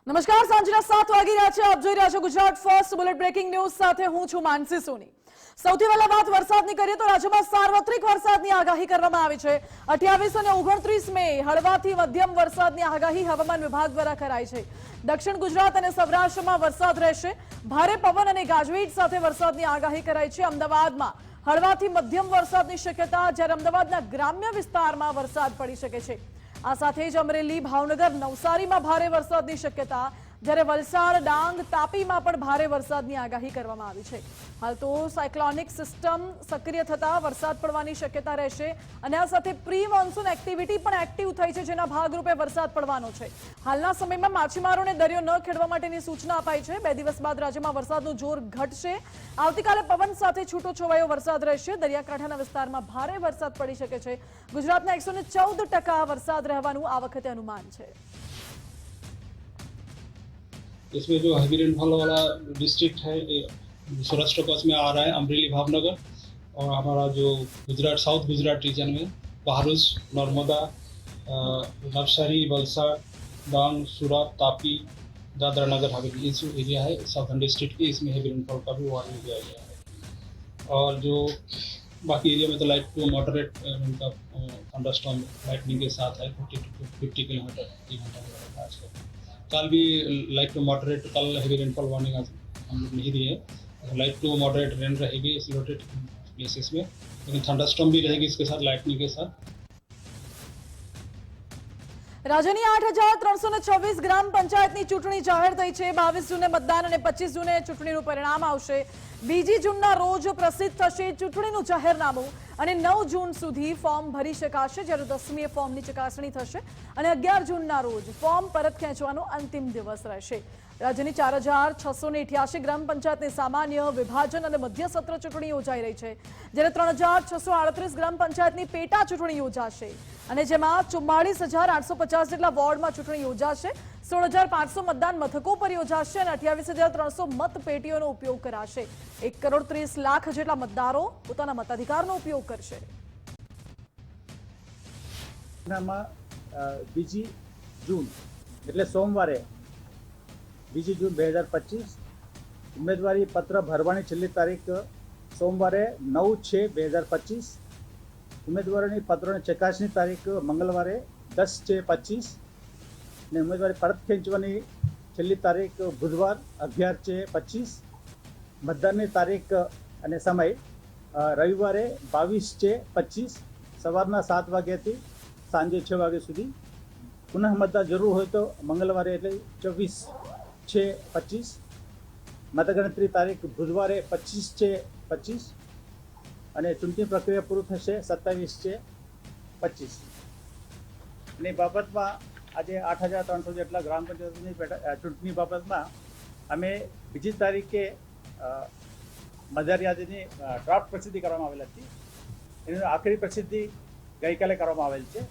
નમસ્કાર, સાંજના 7 વાગી રહ્યા છે. આપ જોઈ રહ્યા છો Gujarat first bullet breaking news સાથે હું છું માનસી સોની. સૌથી પહેલા વાત વરસાદની કરીએ તો રાજ્યમાં સાર્વત્રિક વરસાદની આગાહી કરવામાં આવી છે. 28 અને 29 મે હળવાથી મધ્યમ વરસાદની આગાહી હવામાન વિભાગ દ્વારા કરાઈ છે. દક્ષિણ ગુજરાત અને સૌરાષ્ટ્રમાં વરસાદ રહેશે. ભારે પવન અને ગાજવીજ સાથે વરસાદની આગાહી કરાઈ છે. અમદાવાદમાં હળવાથી મધ્યમ વરસાદની શક્યતા, જ્યારે અમદાવાદના ગ્રામ્ય વિસ્તારમાં વરસાદ પડી શકે છે. આ સાથે જ અમરેલી, ભાવનગર, નવસારીમાં ભારે વરસાદની શક્યતા, જ્યારે વલસાડ, ડાંગ, તાપીમાં પણ ભારે વરસાદની આગાહી કરવામાં આવી છે. હાલ તો સાયક્લોનિક સિસ્ટમ સક્રિય થતા વરસાદ પડવાની શક્યતા રહેશે અને આ સાથે પ્રી મોન્સૂન એક્ટિવિટી પણ એક્ટિવ થઈ છે, જેના ભાગરૂપે વરસાદ પડવાનો છે. હાલના સમયમાં માછીમારોને દરિયો ન ખેડવા માટેની સૂચના અપાઈ છે. 2 દિવસ બાદ રાજ્યમાં વરસાદનું જોર ઘટશે. આવતીકાલે પવન સાથે છૂટો છવાયો વરસાદ રહેશે. દરિયાકાંઠાના વિસ્તારમાં ભારે વરસાદ પડી શકે છે. ગુજરાતના 114% વરસાદ રહેવાનું આ વખતે અનુમાન છે. इसमें जो हैवी रेनफॉल वाला डिस्ट्रिक्ट है सौराष्ट्र कच्छ में आ रहा है अमरेली, भावनगर, और हमारा जो गुजरात, साउथ गुजरात रीजन में बहारुच, नर्मदा, नवसारी, वलसाड, डांग, सूरत, तापी, दादरा नगर हवेली, ये जो एरिया है साउथर्न डिस्ट्रिक्ट के, इसमें हैवी रेनफॉल का भी वार्निंग दिया गया है. और जो बाकी एरिया में तो लाइट टू मॉडरेट उनका थंडरस्टॉर्म लाइटनिंग के साथ है 40 to 50 किलोमीटर प्रति घंटा आज का. कल भी लाइट टू मॉडरेट, कल हैवी रेनफॉल वार्निंग हम लोग नहीं दिए. लाइट टू मॉडरेट रेन रहेगी सिलेक्टेड प्लेसेस में, लेकिन थंडरस्टॉर्म भी रहेगी इसके साथ, लाइटनिंग के साथ. રાજ્યની 8,326 ગ્રામ પંચાયતની ચૂંટણી જાહેર થઈ છે. 22 જૂને મતદાન અને 25 જૂને ચૂંટણીનું પરિણામ આવશે. 2 જૂનના રોજ પ્રસિદ્ધ થશે ચૂંટણીનું જાહેરનામું અને 9 જૂન સુધી ફોર્મ ભરી શકાશે, જ્યારે 10મીએ ફોર્મની ચકાસણી થશે અને 11 જૂનના રોજ ફોર્મ પરત ખેંચવાનો અંતિમ દિવસ રહેશે. રાજ્યની 4,688 ગ્રામ પંચાયતની સામાન્ય, વિભાજન અને મધ્ય સત્ર ચૂંટણી યોજાઈ રહી છે, જ્યારે 3,638 ગ્રામ પંચાયતની પેટા ચૂંટણી યોજાશે અને જેમાં 44,850 જેટલા વોર્ડમાં ચૂંટણી યોજાશે. 16,500 મતદાન મથકો પર યોજાશે અને 28,300 મતપેટીઓનો ઉપયોગ કરાશે. 1,30,00,000 જેટલા મતદારો પોતાના મતાધિકારનો ઉપયોગ કરશે. બીજી જૂન એટલે સોમવારે 2 જૂન 2025 ઉમેદવારી પત્ર ભરવાની છેલ્લી તારીખ સોમવારે 9/6/2025. ઉમેદવારોની પત્રોની ચકાસણી તારીખ મંગળવારે 10/6/25 અને ઉમેદવારી પરત ખેંચવાની છેલ્લી તારીખ બુધવાર 11/6/25. મતદાનની તારીખ અને સમય રવિવારે 22/6/25 સવારના 7 વાગ્યાથી સાંજે 6 વાગ્યા સુધી. પુનઃ મતદાન જરૂર હોય તો મંગળવારે એટલે 24/6/25. મતગણતરી તારીખ બુધવારે 25/6/25 અને ચૂંટણી પ્રક્રિયા પૂરું થશે 27/6/25. અને બાબતમાં આજે 8,300 જેટલા ગ્રામ પંચાયતની ચૂંટણી બાબતમાં અમે 2જી તારીખે મતદાર યાદીની ડ્રાફ્ટ પ્રસિદ્ધિ કરવામાં આવેલ હતી. એની આખરી પ્રસિદ્ધિ ગઈકાલે કરવામાં આવેલ છે.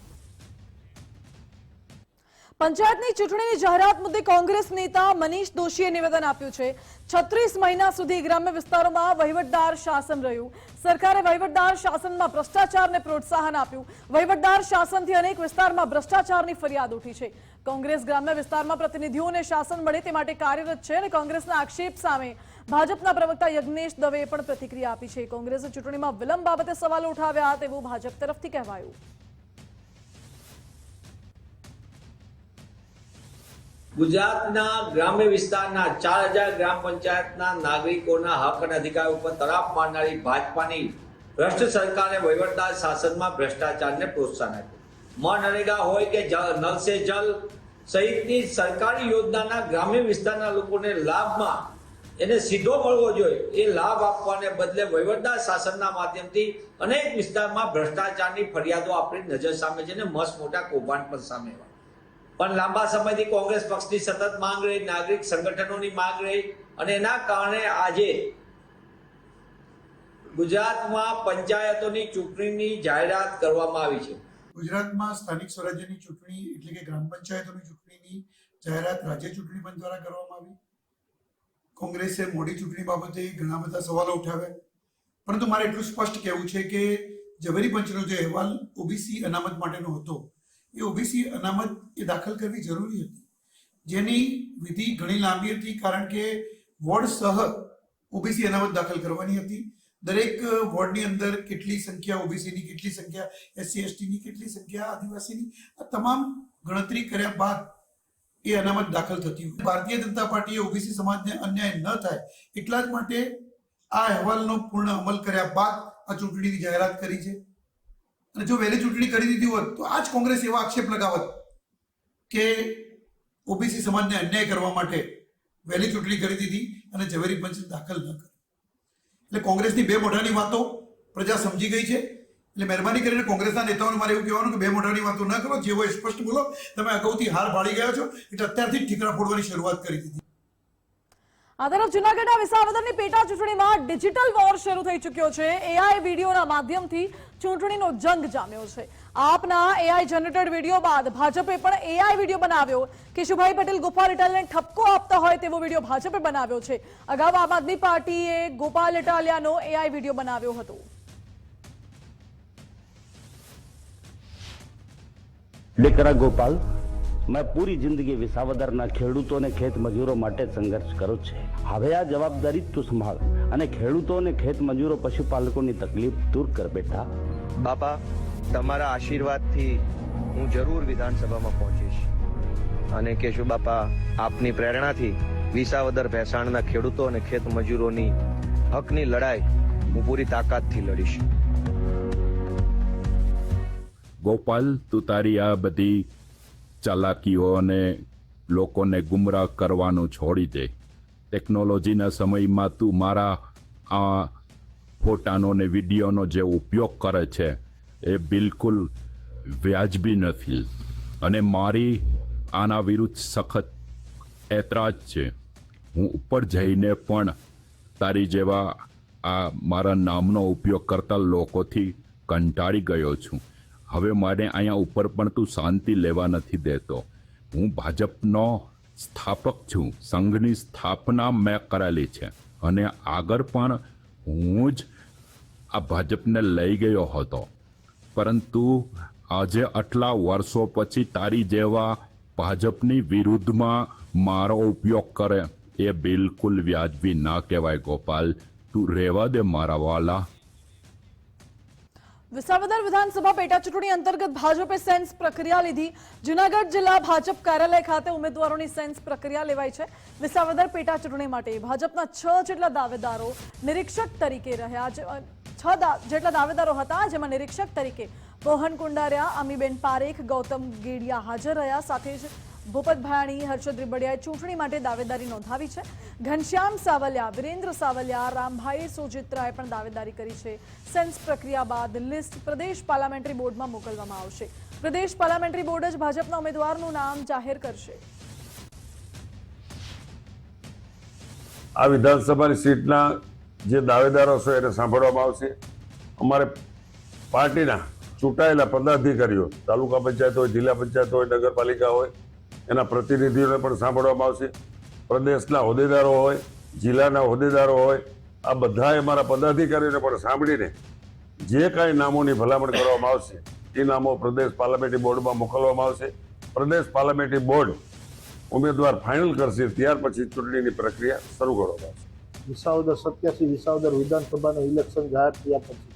પંચાયતની ચૂંટણીની જાહેરાત મુદ્દે કોંગ્રેસ નેતા મનીષ દોશીએ નિવેદન આપ્યું છે. 36 મહિના સુધી ગ્રામ્ય વિસ્તારોમાં વહીવટદાર શાસન રહ્યું. સરકારે વહીવટદાર શાસનમાં ભ્રષ્ટાચારને પ્રોત્સાહન આપ્યું. વહીવટદાર શાસનથી અનેક વિસ્તારમાં ભ્રષ્ટાચારની ફરિયાદ ઉઠી છે. કોંગ્રેસ ગ્રામ્ય વિસ્તારમાં પ્રતિનિધિઓને શાસન મળે તે માટે કાર્યરત છે અને કોંગ્રેસના આક્ષેપ સામે ભાજપના પ્રવક્તા યજ્ઞેશ દવેએ પણ પ્રતિક્રિયા આપી છે. કોંગ્રેસે ચૂંટણીમાં વિલંબ બાબતે સવાલો ઉઠાવ્યા તેવું ભાજપ તરફથી કહેવાયું. ગુજરાતના ગ્રામ્ય વિસ્તારના 4,000 ગ્રામ પંચાયતના નાગરિકોના હક અને અધિકાર ઉપર તરાપ મારનારી ભાજપાની ભ્રષ્ટ સરકારે વહીવટદાર શાસનમાં ભ્રષ્ટાચારને પ્રોત્સાહન આપ્યું. મનરેગા હોય કે નલ સે જલ સહિતની સરકારી યોજનાના ગ્રામ્ય વિસ્તારના લોકોને લાભમાં એને સીધો મળવો જોઈએ, એ લાભ આપવાને બદલે વહીવટદાર શાસનના માધ્યમથી અનેક વિસ્તારમાં ભ્રષ્ટાચારની ફરિયાદો આપણી નજર સામે છે અને મસ્ત મોટા કૌભાંડ પણ સામે પણ લાંબા સમયથી કોંગ્રેસ પક્ષની સતત માંગ રહી, નાગરિક સંગઠનોની માંગ રહી અને એના કારણે આજે ગુજરાતમાં પંચાયતોની ચૂંટણીની જાહેરાત કરવામાં આવી છે. ગુજરાતમાં સ્થાનિક સ્વરાજ્યની ચૂંટણી એટલે કે ગ્રામ પંચાયતોની ચૂંટણીની જાહેરાત રાજ્ય ચૂંટણી પંચ દ્વારા કરવામાં આવી. કોંગ્રેસે મોડી ચૂંટણી બાબતે ઘણા બધા સવાલો ઉઠાવ્યા, પરંતુ મારે એટલું સ્પષ્ટ કહેવું છે કે ઝવેરી પંચનો જે અહેવાલ ઓબીસી અનામત માટેનો હતો, એ ઓબીસી અનામત એ દાખલ કરવી જરૂરી હતી. જેની વિધિ ઘણી લાંબી હતી, કારણ કે વોર્ડ સહ ઓબીસી અનામત દાખલ કરવાની હતી. દરેક વોર્ડની અંદર કેટલી સંખ્યા ઓબીસીની, કેટલી સંખ્યા એસસી એસટીની, કેટલી સંખ્યા આદિવાસીની, આ તમામ ગણતરી કર્યા બાદ એ અનામત દાખલ થતી હોય. ભારતીય જનતા પાર્ટીએ ઓબીસી સમાજને અન્યાય ન થાય એટલા જ માટે આ અહેવાલનો પૂર્ણ અમલ કર્યા બાદ આ ચૂંટણીની જાહેરાત કરી છે. અને જો વહેલી ચૂંટણી કરી દીધી હોત તો આજ કોંગ્રેસ એવા આક્ષેપ લગાવત કે ઓબીસી સમાજને અન્યાય કરવા માટે વહેલી ચૂંટણી કરી દીધી અને ઝવેરી પંચ દાખલ ન કરી. એટલે કોંગ્રેસની બે મોઢાની વાતો પ્રજા સમજી ગઈ છે. એટલે મહેરબાની કરીને કોંગ્રેસના નેતાઓને મારે એવું કહેવાનું કે બે મોઢાની વાતો ન કરો, જે હોય સ્પષ્ટ બોલો. તમે અગાઉથી હાર ભાળી ગયા છો એટલે અત્યારથી જ ઠીકરા ફોડવાની શરૂઆત કરી દીધી. આ તરફ જૂનાગઢના વિસાવદરની પેટા ચૂંટણીમાં ડિજિટલ વોર શરૂ થઈ ચૂક્યો છે. એઆઈ વિડીયોના માધ્યમથી ચૂંટણીનો જંગ જામ્યો છે. આપના એઆઈ જનરેટેડ વિડીયો બાદ ભાજપે પણ એઆઈ વિડીયો બનાવ્યો. કેશુભાઈ પટેલ ગોપાલ ઇટાલિયાને ઠપકો આપતા હોય તેવો વિડીયો ભાજપે બનાવ્યો છે. અગાઉ આમ આદમી પાર્ટીએ ગોપાલ ઇટાલિયાનો એઆઈ વિડીયો બનાવ્યો હતો. દીકરા ગોપાલ, મેં પૂરી જિંદગી વિસાવદરના ખેડૂતો અને ખેત મજૂરો માટે સંઘર્ષ કર્યો છે. હવે આ જવાબદારી તું સંભાળ અને ખેડૂતો અને ખેત મજૂરો પશુપાલકોની તકલીફ દૂર કર બેટા. બાપા, તમારા આશીર્વાદથી હું જરૂર વિધાનસભામાં પહોંચીશ અને કેશુ બાપા, આપની પ્રેરણાથી વિસાવદર ભેસાણના ખેડૂતો અને ખેત મજૂરોની હકની લડાઈ હું પૂરી તાકાતથી લડીશ. ગોપાલ, તું તારી આ બધી ચાલાકીઓ અને લોકોને ગુમરાહ કરવાનું છોડી દે. ટેકનોલોજીના સમયમાં તું મારા આ ફોટાનો ને વિડીયોનો જે ઉપયોગ કરે છે એ બિલકુલ વ્યાજબી નથી અને મારી આના વિરુદ્ધ સખત એતરાજ છે. હું ઉપર જઈને પણ તારી જેવા આ મારા નામનો ઉપયોગ કરતા લોકોથી કંટાળી ગયો છું. હવે મારે અહીંયા ઉપર પણ તું શાંતિ લેવા નથી દેતો. હું ભાજપનો સ્થાપક છું. સંઘની સ્થાપના મેં કરેલી છે અને આગળ પણ હું જ આ ભાજપને લઈ ગયો હતો. પરંતુ આજે આટલા વર્ષો પછી તારી જેવા ભાજપની વિરુદ્ધમાં મારો ઉપયોગ કરે એ બિલકુલ વ્યાજબી ના કહેવાય. ગોપાલ, તું રહેવા દે મારા વાલા. વિસાવદર વિધાનસભા પેટા ચૂંટણી અંતર્ગત ભાજપે સેન્સ પ્રક્રિયા લીધી. જૂનાગઢ જિલ્લા ભાજપ કાર્યાલય ખાતે ઉમેદવારોની સેન્સ પ્રક્રિયા લેવાઈ છે. વિસાવદર પેટા ચૂંટણી માટે ભાજપના 6 જેટલા દાવેદારો નિરીક્ષક તરીકે રહ્યા. 6 જેટલા દાવેદારો હતા, જેમાં નિરીક્ષક તરીકે મોહન કુંડારિયા, અમીબેન પારેખ, ગૌતમ ગેડિયા હાજર રહ્યા. સાથે જ ભૂપત ભાયાણી, હર્ષદ રીબડિયાએ ચૂંટણી માટે દાવેદારી નોંધાવી છે. ઘનશ્યામ સાવલિયા, વિરેન્દ્ર સાવલિયા, રામભાઈ સોજિત્રાએ પણ દાવેદારી કરી છે. સેન્સ પ્રક્રિયા બાદ લિસ્ટ પ્રદેશ પાર્લામેન્ટરી બોર્ડમાં મોકલવામાં આવશે. પ્રદેશ પાર્લામેન્ટરી બોર્ડ જ ભાજપના ઉમેદવારનું નામ જાહેર કરશે. આ વિધાનસભાની સીટના જે દાવેદારો છે એને સાંભળવામાં આવશે. અમારે પાર્ટીના ચૂંટાયેલા પદાધિકારીઓ, તાલુકા પંચાયત હોય, જિલ્લા પંચાયત હોય, નગરપાલિકા હોય, એના પ્રતિનિધિઓને પણ સાંભળવામાં આવશે. પ્રદેશના હોદ્દેદારો હોય, જિલ્લાના હોદ્દેદારો હોય, આ બધાએ અમારા પદાધિકારીઓને પણ સાંભળીને જે કાંઈ નામોની ભલામણ કરવામાં આવશે એ નામો પ્રદેશ પાર્લામેન્ટરી બોર્ડમાં મોકલવામાં આવશે. પ્રદેશ પાર્લામેન્ટરી બોર્ડ ઉમેદવાર ફાઇનલ કરશે, ત્યાર પછી ચૂંટણીની પ્રક્રિયા શરૂ કરવામાં આવશે. વિસાવદર 87 વિસાવદર વિધાનસભાનું ઇલેક્શન જાહેર થયા પછી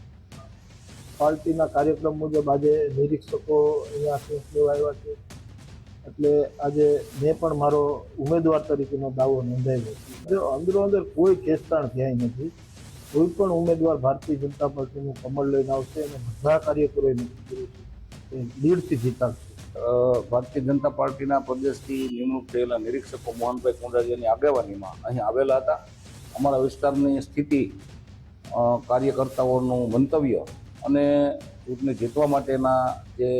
પાર્ટીના કાર્યક્રમ મુજબ આજે નિરીક્ષકો અહીંયા સેન્સ લેવા આવ્યા છે. એટલે આજે મેં પણ મારો ઉમેદવાર તરીકેનો દાવો નોંધાવ્યો છે. જો અંદરો અંદર કોઈ ખેંચતાણ થયા નથી. કોઈ પણ ઉમેદવાર ભારતીય જનતા પાર્ટીનું કમળ લઈને આવશે અને બધા કાર્યકરોએ નક્કી કર્યું છે કે લીડથી જીતાડશે. ભારતીય જનતા પાર્ટીના પ્રદેશથી નિમણૂક થયેલા નિરીક્ષકો મોહનભાઈ કુંડારિયાની આગેવાનીમાં અહીં આવેલા હતા. અમારા વિસ્તારની સ્થિતિ, કાર્યકર્તાઓનું મંતવ્ય અને ચૂંટણી જીતવા માટેના જે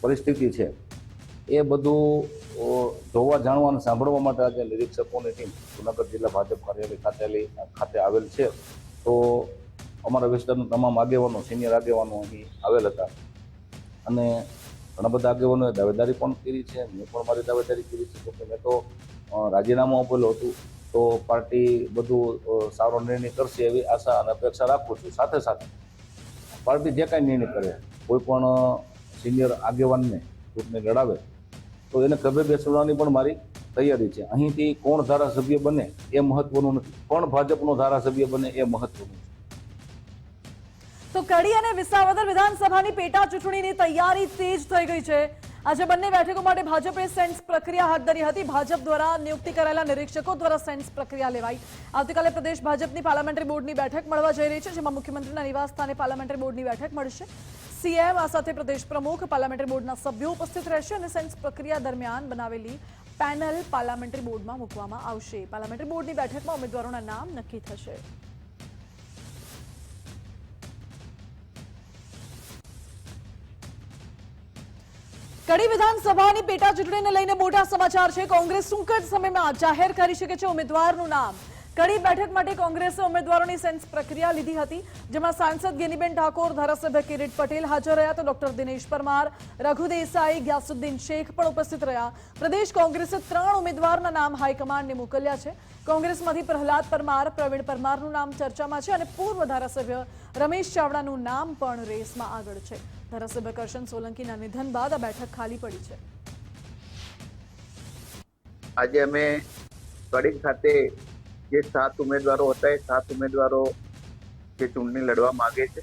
પરિસ્થિતિ છે એ બધું જોવા, જાણવા અને સાંભળવા માટે આજે નિરીક્ષકોની ટીમ જૂનાગઢ જિલ્લા ભાજપ કાર્યાલય ખાતે આવેલ છે. તો અમારા વિસ્તારના તમામ આગેવાનો, સિનિયર આગેવાનો અહીં આવેલ હતા અને ઘણા બધા આગેવાનોએ દાવેદારી પણ કરી છે. મેં પણ મારી દાવેદારી કરી છે. તો મેં તો રાજીનામું આપેલું હતું. તો પાર્ટી બધું સારો નિર્ણય કરશે એવી આશા અને અપેક્ષા રાખું છું. સાથે સાથે પાર્ટી જે કાંઈ નિર્ણય કરે, કોઈ પણ સિનિયર આગેવાનને ચૂંટણી લડાવે તો એને ખભે બેસવાની પણ મારી તૈયારી છે. અહીંથી કોણ ધારાસભ્ય બને એ મહત્વનું નથી, પણ ભાજપનો ધારાસભ્ય બને એ મહત્વનું છે. તો કડી અને વિસાવદર વિધાનસભાની પેટા ચૂંટણીની તૈયારી તેજ થઈ ગઈ છે. આજે બંને બેઠકો માટે ભાજપે સેન્સ પ્રક્રિયા હાથ ધરી હતી. ભાજપ દ્વારા નિયુક્તિ કરાયેલા નિરીક્ષકો દ્વારા સેન્સ પ્રક્રિયા લેવાઈ. આવતીકાલે પ્રદેશ ભાજપની પાર્લામેન્ટરી બોર્ડની બેઠક મળવા જઈ રહી છે, જેમાં મુખ્યમંત્રીના નિવાસ સ્થાને પાર્લામેન્ટરી બોર્ડની બેઠક મળશે. સીએમ આ સાથે પ્રદેશ પ્રમુખ, પાર્લામેન્ટરી બોર્ડના સભ્યો ઉપસ્થિત રહેશે અને સેન્સ પ્રક્રિયા દરમિયાન બનાવેલી પેનલ પાર્લામેન્ટરી બોર્ડમાં મૂકવામાં આવશે. પાર્લામેન્ટરી બોર્ડની બેઠકમાં ઉમેદવારોના નામ નક્કી થશે. કડી વિધાનસભાની પેટા ચૂંટણીને લઈને મોટા સમાચાર છે. કોંગ્રેસ ટૂંક જ સમયમાં જાહેર કરી શકે છે ઉમેદવારનું નામ. કડી બેઠક માટે કોંગ્રેસે ઉમેદવારોની સેન્સ પ્રક્રિયા લીધી હતી, જેમાં સાંસદ ગેનીબેન ઠાકોર, ધારાસભ્ય કિરીટ પટેલ હાજર રહ્યા, તો ડોક્ટર દિનેશ પરમાર, રઘુ દેસાઈ, ગ્યાસુદ્દીન શેખ પણ ઉપસ્થિત રહ્યા. પ્રદેશ કોંગ્રેસે 3 ઉમેદવારના નામ હાઈકમાન્ડને મોકલ્યા છે. કોંગ્રેસમાંથી પ્રહલાદ પરમાર, પ્રવીણ પરમારનું નામ ચર્ચામાં છે અને પૂર્વ ધારાસભ્ય રમેશ ચાવડાનું નામ પણ રેસમાં આગળ છે. ધારાસભ્ય કરશન સોલંકીના નિધન બાદ આ બેઠક ખાલી પડી છે. આજે અમે કડી ખાતે જે 7 ઉમેદવારો હતા એ 7 ઉમેદવારો જે ચૂંટણી લડવા માંગે છે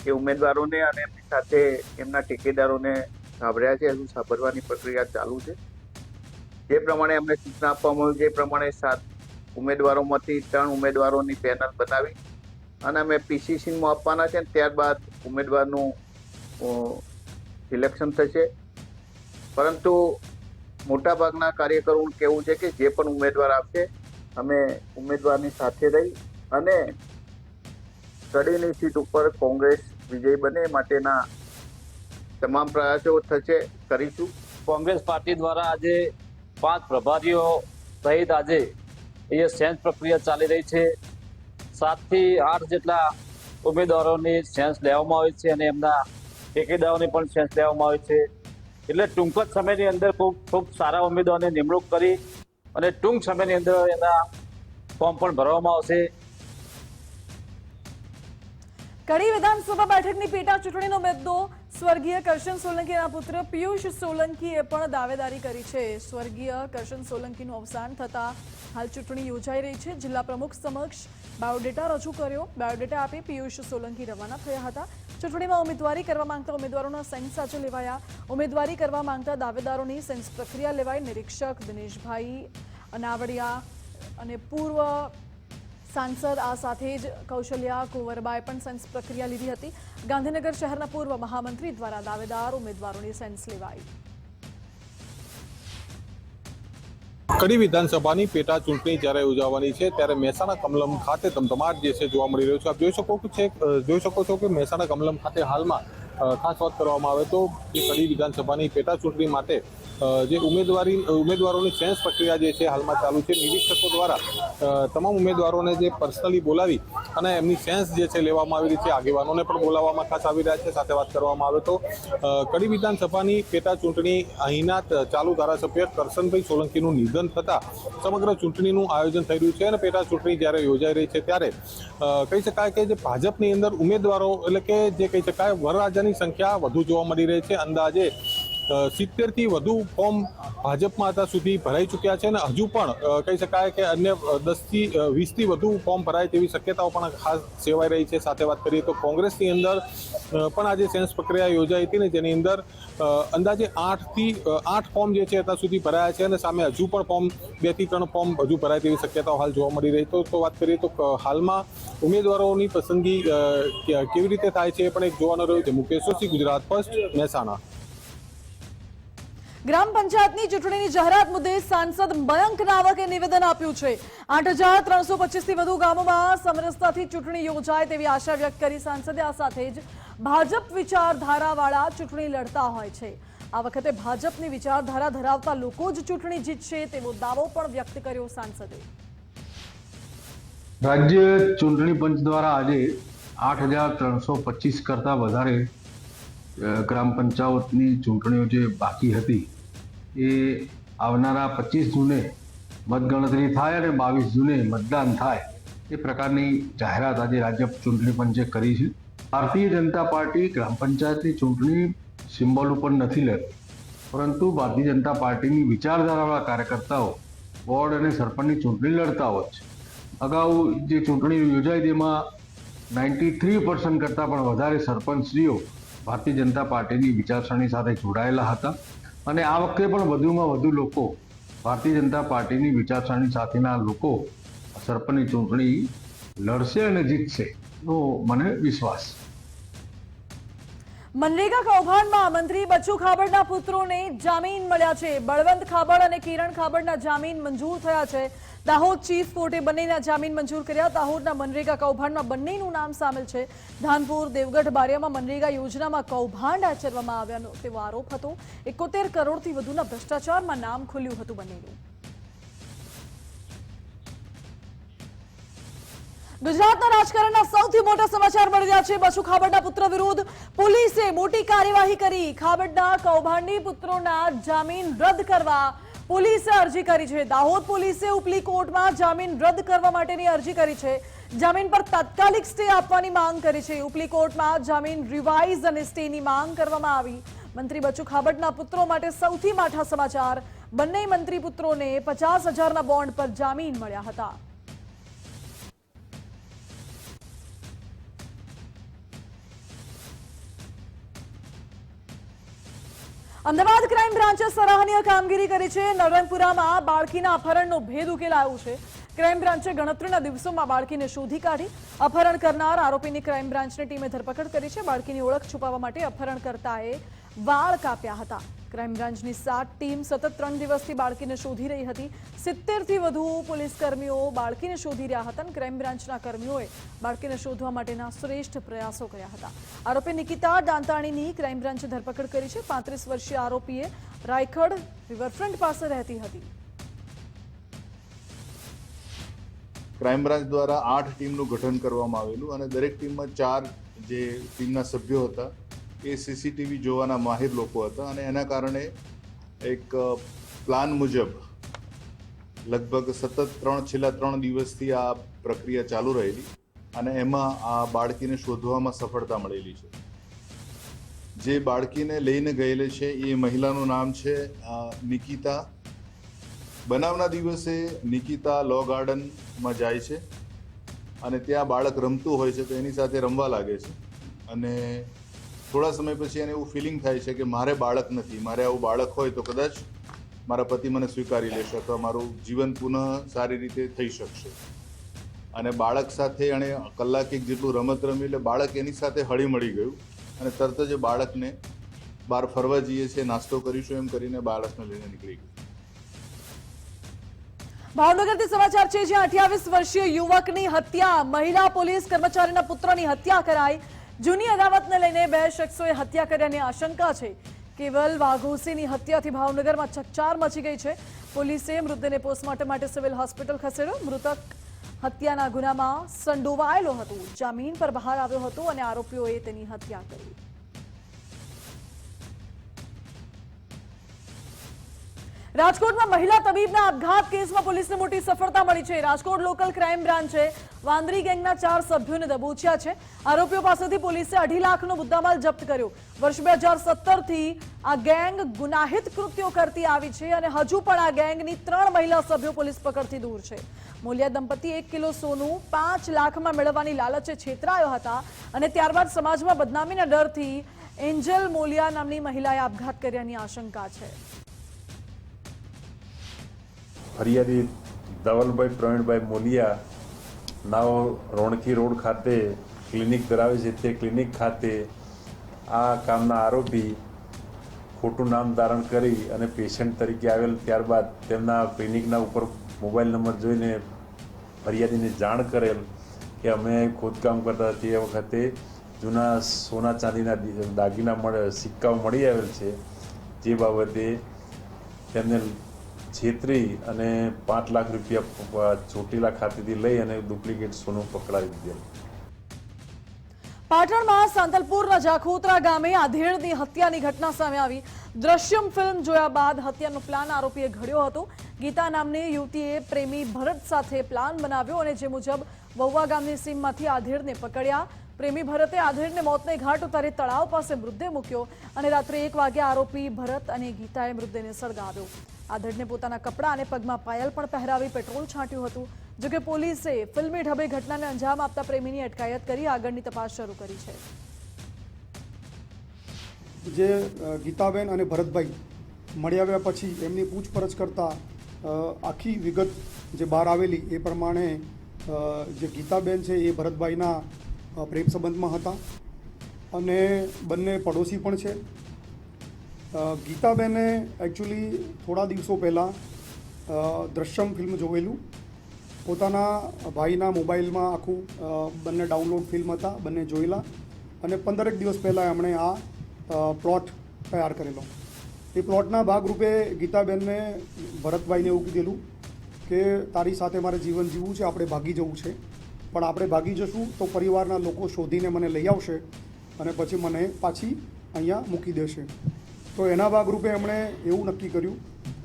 એ ઉમેદવારોને અને એમની સાથે એમના ટેકેદારોને સાંભળ્યા છે. હજુ સાંભળવાની પ્રક્રિયા ચાલુ છે. જે પ્રમાણે અમને સૂચના આપવામાં આવી છે એ પ્રમાણે 7 ઉમેદવારોમાંથી 3 ઉમેદવારોની પેનલ બનાવી અને અમે પીસીસીમાં આપવાના છે. ત્યારબાદ ઉમેદવારનું સિલેક્શન થશે. પરંતુ મોટાભાગના કાર્યકરોનું કહેવું છે કે જે પણ ઉમેદવાર આવશે અમે ઉમેદવારની સાથે રહી અને કડીની સીટ ઉપર કોંગ્રેસ વિજય બને માટેના તમામ પ્રયાસો કરીશું. કોંગ્રેસ પાર્ટી દ્વારા આજે 5 પ્રભારીઓ સહિત આજે એ સેન્સ પ્રક્રિયા ચાલી રહી છે. 7 થી 8 જેટલા ઉમેદવારોની સેન્સ લેવામાં આવી છે અને એમના ટેકેદારોની પણ સેન્સ લેવામાં આવી છે. એટલે ટૂંક જ સમયની અંદર ખૂબ સારા ઉમેદવારોની નિમણૂક કરી અને ટૂંક સમયની અંદર એના ફોર્મ પણ ભરવામાં આવશે. કડી વિધાનસભા બેઠકની પેટા ચૂંટણીનો મુદ્દો સ્વર્ગીય કરશન સોલંકીના પુત્ર પિયુષ સોલંકીએ પણ દાવેદારી કરી છે. સ્વર્ગીય કરશન સોલંકીનું અવસાન થતા હાલ ચૂંટણી યોજાઈ રહી છે. જિલ્લા પ્રમુખ સમક્ષ બાયોડેટા રજૂ કર્યો. બાયોડેટા આપી પિયુષ સોલંકી રવાના થયા હતા. ચૂંટણીમાં ઉમેદવારી કરવા માંગતા ઉમેદવારોના સેન્સ આજે લેવાયા. ઉમેદવારી કરવા માંગતા દાવેદારોની સેન્સ પ્રક્રિયા લેવાઈ. નિરીક્ષક દિનેશભાઈ નાવડિયા અને પૂર્વ સાંસદ આ સાથે જ કૌશલ્યા કુંવરબાએ પણ સેન્સ પ્રક્રિયા લીધી હતી. ગાંધીનગર શહેરના પૂર્વ મહામંત્રી દ્વારા દાવેદાર ઉમેદવારોની સેન્સ લેવાઈ. કડી વિધાનસભાની પેટા ચૂંટણી જ્યારે યોજાવાની છે ત્યારે મહેસાણા કમલમ ખાતે ધમધમાટ જે છે જોવા મળી રહ્યો છે. આપ જોઈ શકો છો કે મહેસાણા કમલમ ખાતે હાલમાં ખાસ વાત કરવામાં આવે તો જે કડી વિધાનસભાની પેટા ચૂંટણી માટે જે ઉમેદવારોની સેન્સ પ્રક્રિયા જે છે હાલમાં ચાલુ છે. નિરીક્ષકો દ્વારા તમામ ઉમેદવારોને જે પર્સનલી બોલાવી અને એમની સેન્સ જે છે લેવામાં આવી રહી છે. આગેવાનોને પણ બોલાવવામાં ખાસ આવી રહ્યા છે. સાથે વાત કરવામાં આવે તો કડી વિધાનસભાની પેટા ચૂંટણી અહીંના ચાલુ ધારાસભ્ય કરશનભાઈ સોલંકીનું નિધન થતાં સમગ્ર ચૂંટણીનું આયોજન થઈ રહ્યું છે અને પેટા ચૂંટણી જ્યારે યોજાઈ રહી છે ત્યારે કહી શકાય કે જે ભાજપની અંદર ઉમેદવારો એટલે કે જે કહી શકાય વરરાજાની સંખ્યા વધુ જોવા મળી રહી છે. અંદાજે 70 થી વધુ ફોર્મ ભાજપમાં હતા સુધી ભરાઈ ચૂક્યા છે અને હજુ પણ કહી શકાય કે અન્ય 10 થી 20 થી વધુ ફોર્મ ભરાય તેવી શક્યતાઓ પણ ખાસ સેવાઈ રહી છે. સાથે વાત કરીએ તો કોંગ્રેસની અંદર પણ આજે સેન્સ પ્રક્રિયા યોજાઈ હતી ને જેની અંદર અંદાજે 8 ફોર્મ જે છે અત્યાર સુધી ભરાયા છે અને સામે હજુ પણ ફોર્મ 2 થી 3 ફોર્મ હજુ ભરાય તેવી શક્યતાઓ હાલ જોવા મળી રહી. તો વાત કરીએ તો હાલમાં ઉમેદવારોની પસંદગી કેવી રીતે થાય છે એ પણ એક જોવાનું રહ્યું છે. મુકેશ જોશી, ગુજરાત ફર્સ્ટ, મહેસાણા. ગ્રામ પંચાયતની ચૂંટણીની જાહેરાત મુદ્દે સાંસદ મયંક નાવકે નિવેદન આપ્યું છે. 8,325 થી વધુ ગામોમાં સમરસતાથી ચૂંટણી યોજાય તેવી આશા વ્યક્ત કરી સાંસદે. આ સાથે જ ભાજપ વિચારધારાવાળા ચૂંટણી લડતા હોય છે. આ વખતે ભાજપની વિચારધારા ધરાવતા લોકો જ ચૂંટણી જીતશે તેવો દાવો પણ વ્યક્ત કર્યો સાંસદે. રાજ્ય ચૂંટણી પંચ દ્વારા આજે 8,325 કરતાં વધારે ગ્રામ પંચાયતની ચૂંટણીઓ જે બાકી હતી એ આવનારા 25 જૂને મતગણતરી થાય અને 22 જૂને મતદાન થાય એ પ્રકારની જાહેરાત આજે રાજ્ય ચૂંટણી પંચે કરી છે. ભારતીય જનતા પાર્ટી ગ્રામ પંચાયતની ચૂંટણી સિમ્બોલ ઉપર નથી લડતી. પરંતુ ભારતીય જનતા પાર્ટીની વિચારધારાવાળા કાર્યકર્તાઓ વોર્ડ અને સરપંચની ચૂંટણી લડતા હોય છે. અગાઉ જે ચૂંટણી યોજાઈ તેમાં 93% કરતાં પણ વધારે સરપંચશ્રીઓ ભારતીય જનતા પાર્ટીની વિચારસરણી સાથે જોડાયેલા હતા અને આ વખતે પણ વધુમાં વધુ લોકો ભારતીય જનતા પાર્ટીની વિચારસરણી સાથેના લોકો સરપંચની ચૂંટણી લડશે અને જીતશે તો મને વિશ્વાસ. મનરેગા કૌભાંડમાં મંત્રી બચ્ચુ ખાબડના પુત્રોને જામીન મળ્યા છે. બળવંત ખાબડ અને કિરણ ખાબડના જામીન મંજૂર થયા છે. દાહોદ ચીફ કોર્ટે બંનેના જામીન મંજૂર કર્યા. દાહોદના મનરેગા કૌભાંડમાં બંનેનું નામ સામેલ છે. ધાનપુર, દેવગઢ, બારિયામાં મનરેગા યોજનામાં કૌભાંડ આચરવામાં આવ્યાનો તેવો આરોપ હતો. 71 કરોડથી વધુના ભ્રષ્ટાચારમાં નામ ખુલ્યું હતું બંનેનું. ગુજરાતના રાજકારણના સૌથી મોટા સમાચાર મળી રહ્યા છે. બચ્ચુ ખાબડના પુત્ર વિરુદ્ધ પોલીસે મોટી કાર્યવાહી કરી. ખાબડના કૌભાંડી પુત્રોના જામીન રદ કરવા પોલીસે અરજી કરી છે. દાહોદ પોલીસે ઉપલી કોર્ટમાં જામીન રદ કરવા માટેની અરજી કરી છે. જામીન પર તાત્કાલિક સ્ટે આપવાની માંગ કરી છે. ઉપલી કોર્ટમાં જામીન રિવાઇઝ અને સ્ટેની માંગ કરવામાં આવી. મંત્રી બચ્ચુ ખાબડના પુત્રો માટે સૌથી મોટા સમાચાર. બંને મંત્રી પુત્રોને 50,000ના બોન્ડ પર જામીન મળ્યા હતા. અમદાવાદ ક્રાઇમ બ્રાન્ચે સરાહનીય કામગીરી કરી છે. નરણપુરામાં બાળકીના અપહરણનો ભેદ ઉકેલાયો છે. ક્રાઇમ બ્રાન્ચે ગણતરીના દિવસોમાં બાળકીને શોધી કાઢી. અપહરણ કરનાર આરોપીની ક્રાઇમ બ્રાન્ચની ટીમે ધરપકડ કરી છે. બાળકીની ઓળખ છુપાવવા માટે અપહરણકર્તાએ વાળ કાપ્યા હતા. ક્રાઇમ બ્રાન્ચની 7 ટીમ સતત 3 દિવસથી બાળકીને શોધી રહી હતી. 70થી વધુ પોલીસ કર્મીઓ બાળકીને શોધી રહ્યા હતા. ક્રાઇમ બ્રાન્ચના કર્મીઓએ બાળકીને શોધવા માટેના શ્રેષ્ઠ પ્રયાસો કર્યા હતા. આરોપી નિકિતા દાંતાણીની ક્રાઇમ બ્રાન્ચે ધરપકડ કરી છે. 35 વર્ષીય આરોપીએ રાયખડ રિવરફ્રન્ટ પાસે રહેતી હતી. ક્રાઇમ બ્રાન્ચ દ્વારા 8 ટીમનું ગઠન કરવામાં આવેલું અને દરેક ટીમમાં 4 જે ટીમના સભ્યો હતા એ સીસીટીવી જોવાના માહિર લોકો હતા અને એના કારણે એક પ્લાન મુજબ લગભગ સતત છેલ્લા 3 દિવસથી આ પ્રક્રિયા ચાલુ રહેલી અને એમાં આ બાળકીને શોધવામાં સફળતા મળેલી છે. જે બાળકીને લઈને ગયેલી છે એ મહિલાનું નામ છે નિકિતા. બનાવના દિવસે નિકિતા લો ગાર્ડનમાં જાય છે અને ત્યાં બાળક રમતું હોય છે તો એની સાથે રમવા લાગે છે અને થોડા સમય પછી એને એવું ફિલિંગ થાય છે કે મારે બાળક નથી, મારે આવું બાળક હોય તો કદાચ મારા પતિ મને સ્વીકારી લેશે અથવા મારું જીવન પુનઃ સારી રીતે થઈ શકશે. અને બાળક સાથે એણે કલાકેક જેટલું રમત રમી એટલે બાળક એની સાથે હળી મળી ગયું અને તરત જ બાળકને બહાર ફરવા જઈએ છીએ, નાસ્તો કરીશું એમ કરીને બાળકને લઈને નીકળી ગયું. ભાવનગરથી સમાચાર છે, જ્યાં 28 વર્ષીય યુવકની હત્યા, મહિલા પોલીસ કર્મચારીના પુત્રની હત્યા કરાઈ. જૂની અદાવતને લઈને 2 શખ્સોએ હત્યા કર્યાની આશંકા છે. કેવલ વાઘોસીની હત્યાથી ભાવનગરમાં ચકચાર મચી ગઈ છે. પોલીસે મૃતદેહને પોસ્ટમોર્ટમ માટે સિવિલ હોસ્પિટલ ખસેડ્યો. મૃતક હત્યાના ગુનામાં સંડોવાયેલો હતો, જામીન પર બહાર આવ્યો હતો અને આરોપીઓએ તેની હત્યા કરી. રાજકોટમાં મહિલા તબીબના આપઘાત કેસમાં પોલીસને મોટી સફળતા મળી છે. રાજકોટ લોકલ ક્રાઇમ બ્રાન્ચે વાંદરી ગેંગના 4 સભ્યોને દબોચ્યા છે. આરોપીઓ પાસેથી પોલીસે 2.5 લાખનો મુદ્દામાલ જપ્ત કર્યો. વર્ષ 2017થી આ ગેંગ ગુનાહિત કૃત્યો કરતી આવી છે અને હજુ પણ આ ગેંગની 3 મહિલા સભ્યો પોલીસ પકડથી દૂર છે. મોલિયા દંપતી 1 કિલો સોનું 5 લાખમાં મેળવવાની લાલચે છેતરાયો હતા અને ત્યારબાદ સમાજમાં બદનામીના ડરથી એન્જલ મોલિયા નામની મહિલાએ આપઘાત કર્યાની આશંકા છે. ફરિયાદી ધવલભાઈ પ્રવીણભાઈ મોલિયા નાઓ રોણકી રોડ ખાતે ક્લિનિક ધરાવે છે. તે ક્લિનિક ખાતે આ કામના આરોપી ખોટું નામ ધારણ કરી અને પેશન્ટ તરીકે આવેલ, ત્યારબાદ તેમના ક્લિનિકના ઉપર મોબાઈલ નંબર જોઈને ફરિયાદીને જાણ કરેલ કે અમે ખોદકામ કરતા તે વખતે જૂના સોના ચાંદીના દાગીના સિક્કાઓ મળી આવેલ છે. જે બાબતે તેમને છેતરી અને 5 લાખ રૂપિયા ચોટીલા ખાતેથી લઈ અને ડુપ્લિકેટ સોનું પકડાવી દીધેલ. પાટણમાં સાંતલપુરના જાખોત્રા ગામે આધેડની હત્યાની ઘટના સામે આવી. દ્રશ્યમ ફિલ્મ જોયા બાદ હત્યાનો પ્લાન આરોપીએ ઘડ્યો હતો. ગીતા નામની યુવતીએ પ્રેમી ભરત સાથે પ્લાન બનાવ્યો અને જે મુજબ વહુવા ગામની સીમમાંથી આધેડને પકડ્યા. પ્રેમી ભરતે આધેડને મોતને ઘાટ ઉતારી તળાવ પાસે મૃતદેહ મૂક્યો અને રાત્રે 1 વાગે આરોપી ભરત અને ગીતાએ મૃતદેહને સળગાવ્યો. આધેડને પોતાના કપડાં અને પગમાં પાયલ પણ પહેરાવી પેટ્રોલ છાંટ્યું હતું. જોકે પોલીસે ફિલ્મી ઢબે ઘટનાને અંજામ આપતા પ્રેમીની અટકાયત કરી આગળની તપાસ શરૂ કરી છે. જે ગીતાબેન અને ભરતભાઈ મળી આવ્યા પછી એમની પૂછપરછ કરતાં આખી વિગત જે બહાર આવેલી એ પ્રમાણે જે ગીતાબેન છે એ ભરતભાઈના પ્રેમ સંબંધમાં હતા અને બંને પડોશી પણ છે. ગીતાબેને એકચ્યુઅલી થોડા દિવસો પહેલાં દ્રશ્યમ ફિલ્મ જોયેલું. પોતાના ભાઈના મોબાઈલમાં આખું બંને ડાઉનલોડ ફિલ્મ હતા, બંને જોયેલા અને 15 દિવસ પહેલાં એમણે આ પ્લોટ તૈયાર કરેલો. એ પ્લોટના ભાગરૂપે ગીતાબેનને ભરતભાઈને એવું કીધેલું કે તારી સાથે મારે જીવન જીવવું છે, આપણે ભાગી જવું છે, પણ આપણે ભાગી જશું તો પરિવારના લોકો શોધીને મને લઈ આવશે અને પછી મને પાછી અહીંયા મૂકી દેશે. તો એના ભાગરૂપે એમણે એવું નક્કી કર્યું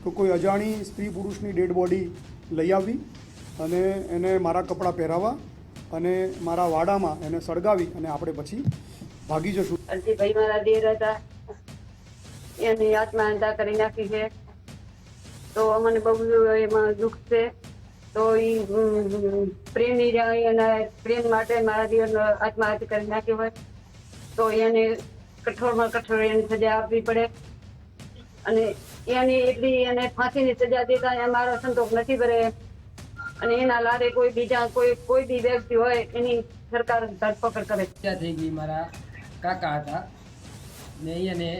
કે કોઈ અજાણી સ્ત્રી પુરુષની ડેડ બોડી લઈ આવી અને એને મારા કપડાં પહેરાવવા અને મારા વાડામાં એને સળગાવી અને આપણે પછી ભાગી જશું. ભાઈ મારા દેર હતા, એની આત્મહત્યા કરી નાખી છે. તો અમને બહુ એમાં દુઃખ છે. તો એ પ્રેમની એના પ્રેમ માટે મારા દેર આત્મહત્યા કરી નાખી હોય તો એને કઠોરમાં કઠોર એની સજા આપવી પડે અને એની એટલી એને ફાંસીની સજા દેતા અમારો સંતોષ નથી કરે અને એના લારે કોઈ બીજા કોઈ બી વ્યક્તિ હોય એની સરકાર ધરપકડ કરે. હત્યા થઈ ગઈ. મારા કાકા હતા ને અહીંયાને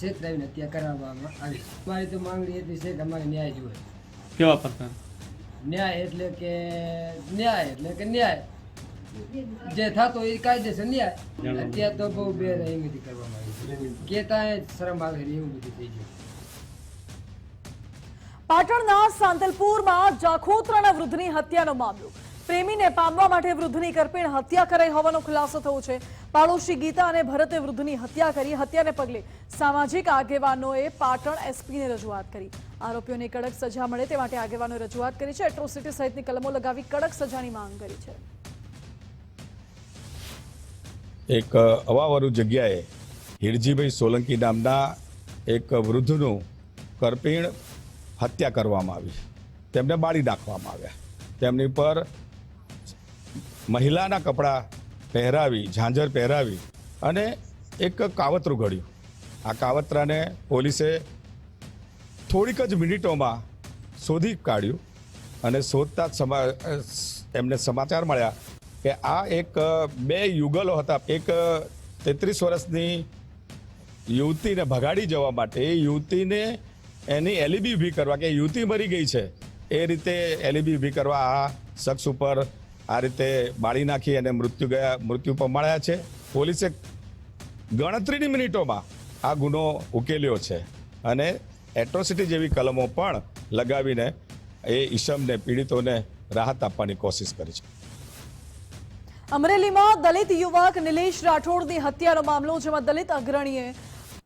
છેતરાવીને હત્યા કરવામાં આવી. મારી તો માંગણી એટલી છે કે અમારે ન્યાય જોઈએ. કેવા પ્રકાર? ન્યાય એટલે કે ન્યાય જે થતો એ કાયદેસર ન્યાય. અત્યારે તો બહુ બેરહેમી કરવામાં આવી છે. કેતા શરમ આવે એવું બધું થઈ ગયું. પાટણના સાંતલપુરમાં જાખોત્રાના વૃદ્ધની હત્યાનો મામલો. પ્રેમીને પામવા માટે વૃદ્ધની કરપીણ હત્યા કરાઈ હોવાનો ખુલાસો થયો છે. પાડોશી ગીતા અને ભરતે વૃદ્ધની હત્યા કરી. હત્યાને પગલે સામાજિક આગેવાનોએ પાટણ એસપીને રજૂઆત કરી. આરોપીઓને કડક સજા મળે તે માટે આગેવાનોએ રજૂઆત કરી છે. એટ્રોસિટી સહિતની કલમો લગાવી કડક સજાની માંગ કરી છે. એક અવાવરુ જગ્યાએ હિરજીભાઈ સોલંકી નામના એક વૃદ્ધનું કરપીણ હત્યા કરવામાં આવી. તેમને બાળી નાખવામાં આવ્યા. તેમની પર મહિલાના કપડાં પહેરાવી, ઝાંઝર પહેરાવી અને એક કાવતરું ઘડ્યું. આ કાવતરાને પોલીસે થોડીક જ મિનિટોમાં શોધી કાઢ્યું અને શોધતા એમને સમાચાર મળ્યા કે આ એક 2 યુગલો હતા. એક 33 વર્ષની યુવતીને ભગાડી જવા માટે એ યુવતીને એની એલઈબી ઊભી કરવા કે યુવતી મરી ગઈ છે એ રીતે એલઈબી ઊભી કરવા આ શખ્સ ઉપર આ રીતે બાળી નાખી અને મૃત્યુ પમાડ્યા છે. પોલીસે ગણતરીની મિનિટોમાં આ ગુનો ઉકેલ્યો છે અને એટ્રોસિટી જેવી કલમો પણ લગાવીને એ ઈસમને પીડિતોને રાહત આપવાની કોશિશ કરી છે. અમરેલીમાં દલિત યુવક નિલેશ રાઠોડની હત્યાનો મામલો, જેમાં દલિત અગ્રણીએ